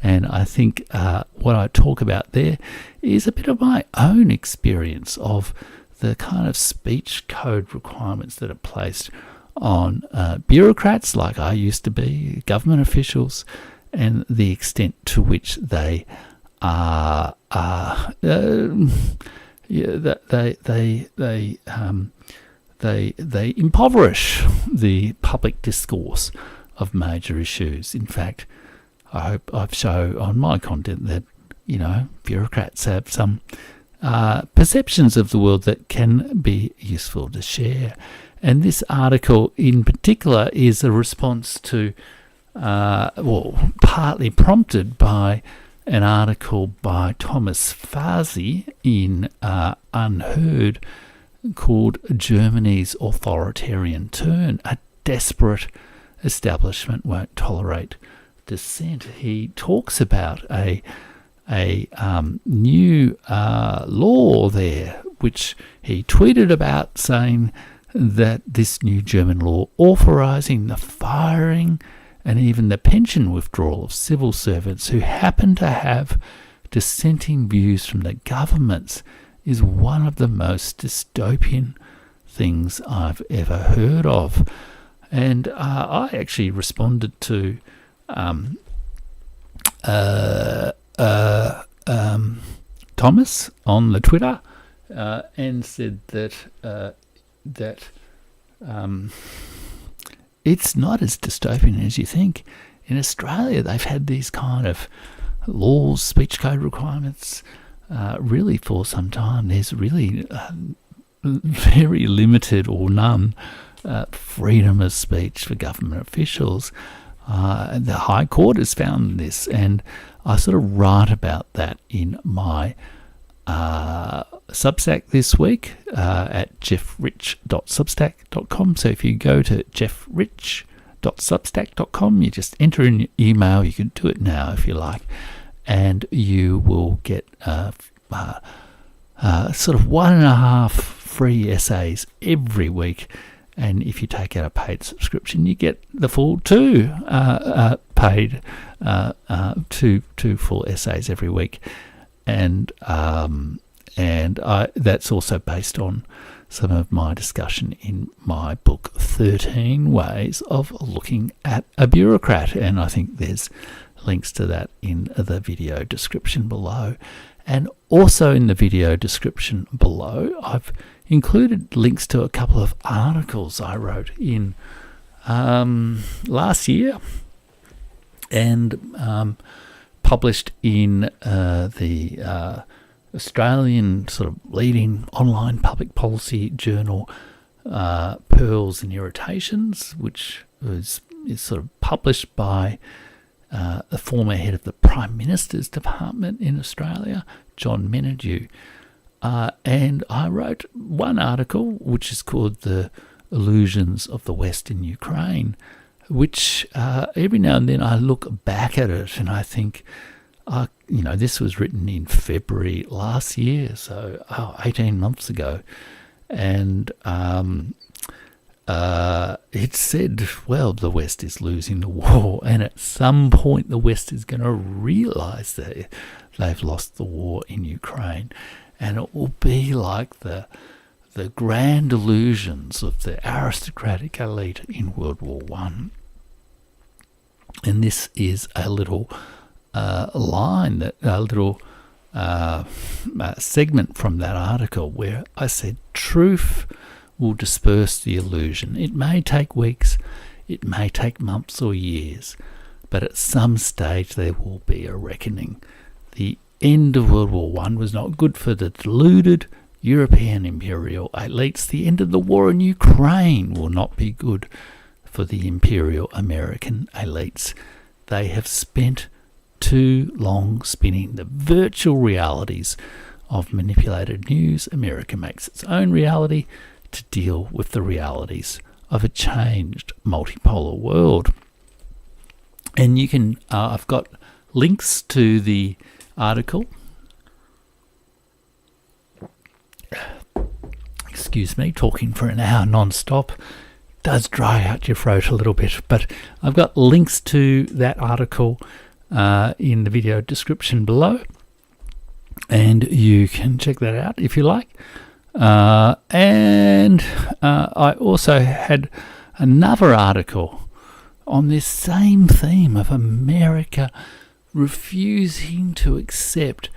Speaker 1: And I think what I talk about there is a bit of my own experience of the kind of speech code requirements that are placed on bureaucrats, like I used to be, government officials, and the extent to which they they impoverish the public discourse of major issues. In fact, I hope I've shown on my content that bureaucrats have some perceptions of the world that can be useful to share. And this article in particular is a response to, partly prompted by an article by Thomas Farsi in Unheard called Germany's Authoritarian Turn. A desperate establishment won't tolerate dissent. He talks about a new law there, which he tweeted about, saying that this new German law authorising the firing and even the pension withdrawal of civil servants who happen to have dissenting views from the governments is one of the most dystopian things I've ever heard of. And I actually responded to Thomas on the Twitter and said that it's not as dystopian as you think. in Australia, they've had these kind of laws, speech code requirements, really for some time. There's really very limited or none freedom of speech for government officials. The High Court has found this, and I sort of write about that in my Substack this week at jeffrich.substack.com. So if you go to jeffrich.substack.com, you just enter in your email. You can do it now if you like, and you will get sort of 1.5 free essays every week. And if you take out a paid subscription, you get the full 2 paid two full essays every week, and that's also based on some of my discussion in my book 13 Ways of Looking at a Bureaucrat, and I think there's links to that in the video description below. And also in the video description below, I've included links to a couple of articles I wrote in last year and published in the Australian sort of leading online public policy journal, Pearls and Irritations, which is sort of published by the former head of the Prime Minister's Department in Australia, John Menadue. And I wrote one article which is called The Illusions of the West in Ukraine, which every now and then I look back at it and I think, this was written in February last year, so 18 months ago. And it said, well, the West is losing the war, and at some point the West is going to realise that they've lost the war in Ukraine. And it will be like the grand illusions of the aristocratic elite in World War I. And this is a little segment from that article where I said, truth will disperse the illusion. It may take weeks, it may take months or years, but at some stage there will be a reckoning. The end of World War I was not good for the deluded European imperial elites. The end of the war in Ukraine will not be good for the imperial American elites. They have spent too long spinning the virtual realities of manipulated news. America makes its own reality to deal with the realities of a changed multipolar world. And you can, I've got links to the article. Excuse me, talking for an hour non-stop does dry out your throat a little bit, but I've got links to that article in the video description below, and you can check that out if you like. And I also had another article on this same theme of America refusing to accept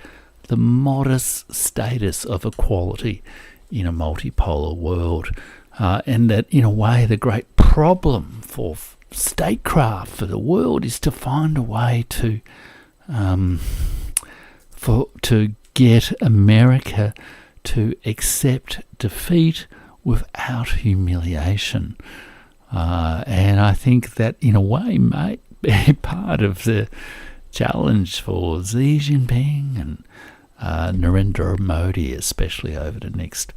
Speaker 1: the modest status of equality in a multipolar world, and that in a way the great problem for statecraft for the world is to find a way to get America to accept defeat without humiliation. And I think that in a way may be part of the challenge for Xi Jinping and Narendra Modi, especially over the next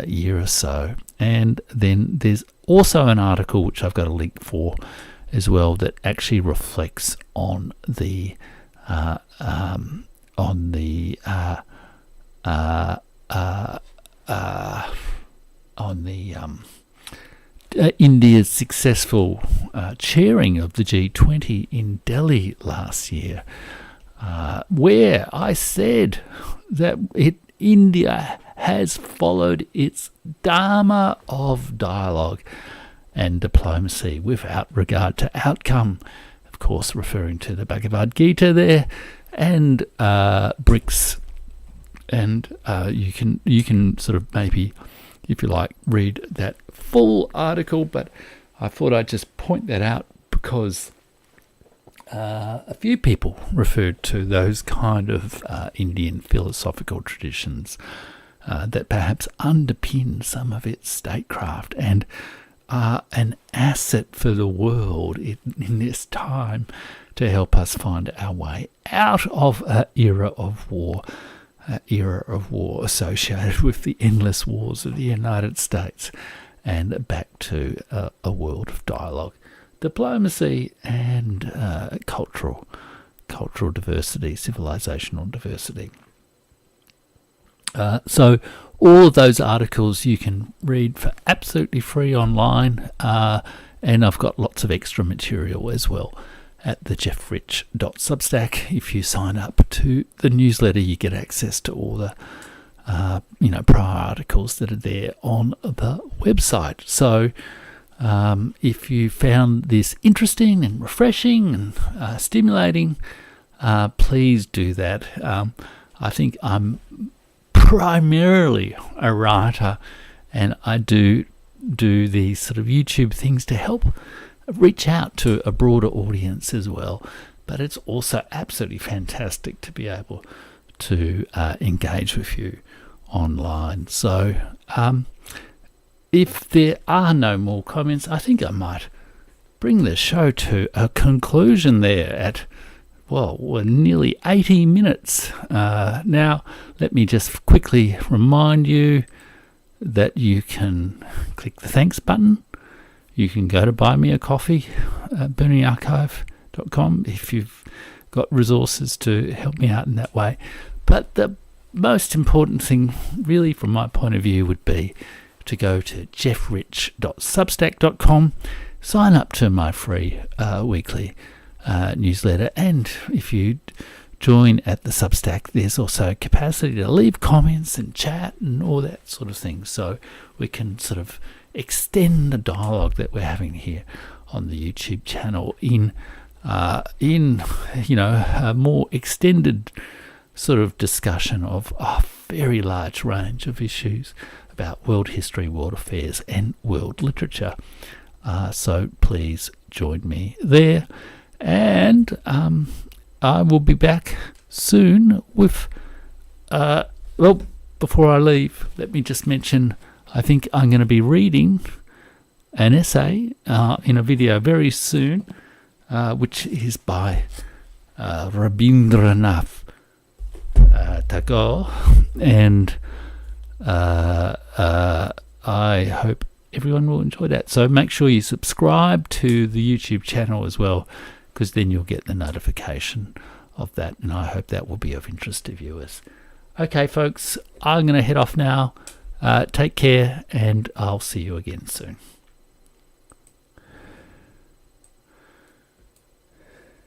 Speaker 1: year or so. And then there's also an article which I've got a link for as well that actually reflects on the India's successful chairing of the G20 in Delhi last year, where I said that India has followed its dharma of dialogue and diplomacy without regard to outcome, of course referring to the Bhagavad Gita there, and BRICS. And you can sort of maybe, if you like, read that full article, but I thought I'd just point that out because a few people referred to those kind of Indian philosophical traditions that perhaps underpin some of its statecraft and are an asset for the world in this time to help us find our way out of an era of war associated with the endless wars of the United States, and back to a world of dialogue, diplomacy, and cultural diversity, civilizational diversity. So all of those articles you can read for absolutely free online, and I've got lots of extra material as well at the jeffrich.substack. If you sign up to the newsletter, you get access to all the prior articles that are there on the website. So if you found this interesting and refreshing and stimulating, please do that. I think I'm primarily a writer, and I do these sort of YouTube things to help reach out to a broader audience as well. But it's also absolutely fantastic to be able to engage with you online. So if there are no more comments, I think I might bring the show to a conclusion there at, well, we're nearly 80 minutes. Now, let me just quickly remind you that you can click the thanks button. You can go to buy me a coffee at burningarchive.com if you've got resources to help me out in that way. But the most important thing, really, from my point of view, would be to go to jeffrich.substack.com, sign up to my free weekly newsletter, and if you join at the Substack, there's also capacity to leave comments and chat and all that sort of thing, so we can sort of extend the dialogue that we're having here on the YouTube channel in a more extended sort of discussion of a very large range of issues about world history, world affairs, and world literature. So please join me there. And I will be back soon with, before I leave, let me just mention, I think I'm going to be reading an essay in a video very soon, which is by Rabindranath Tagore, and I hope everyone will enjoy that. So make sure you subscribe to the YouTube channel as well, because then you'll get the notification of that, and I hope that will be of interest to viewers. Okay, folks, I'm going to head off now. Take care, and I'll see you again soon.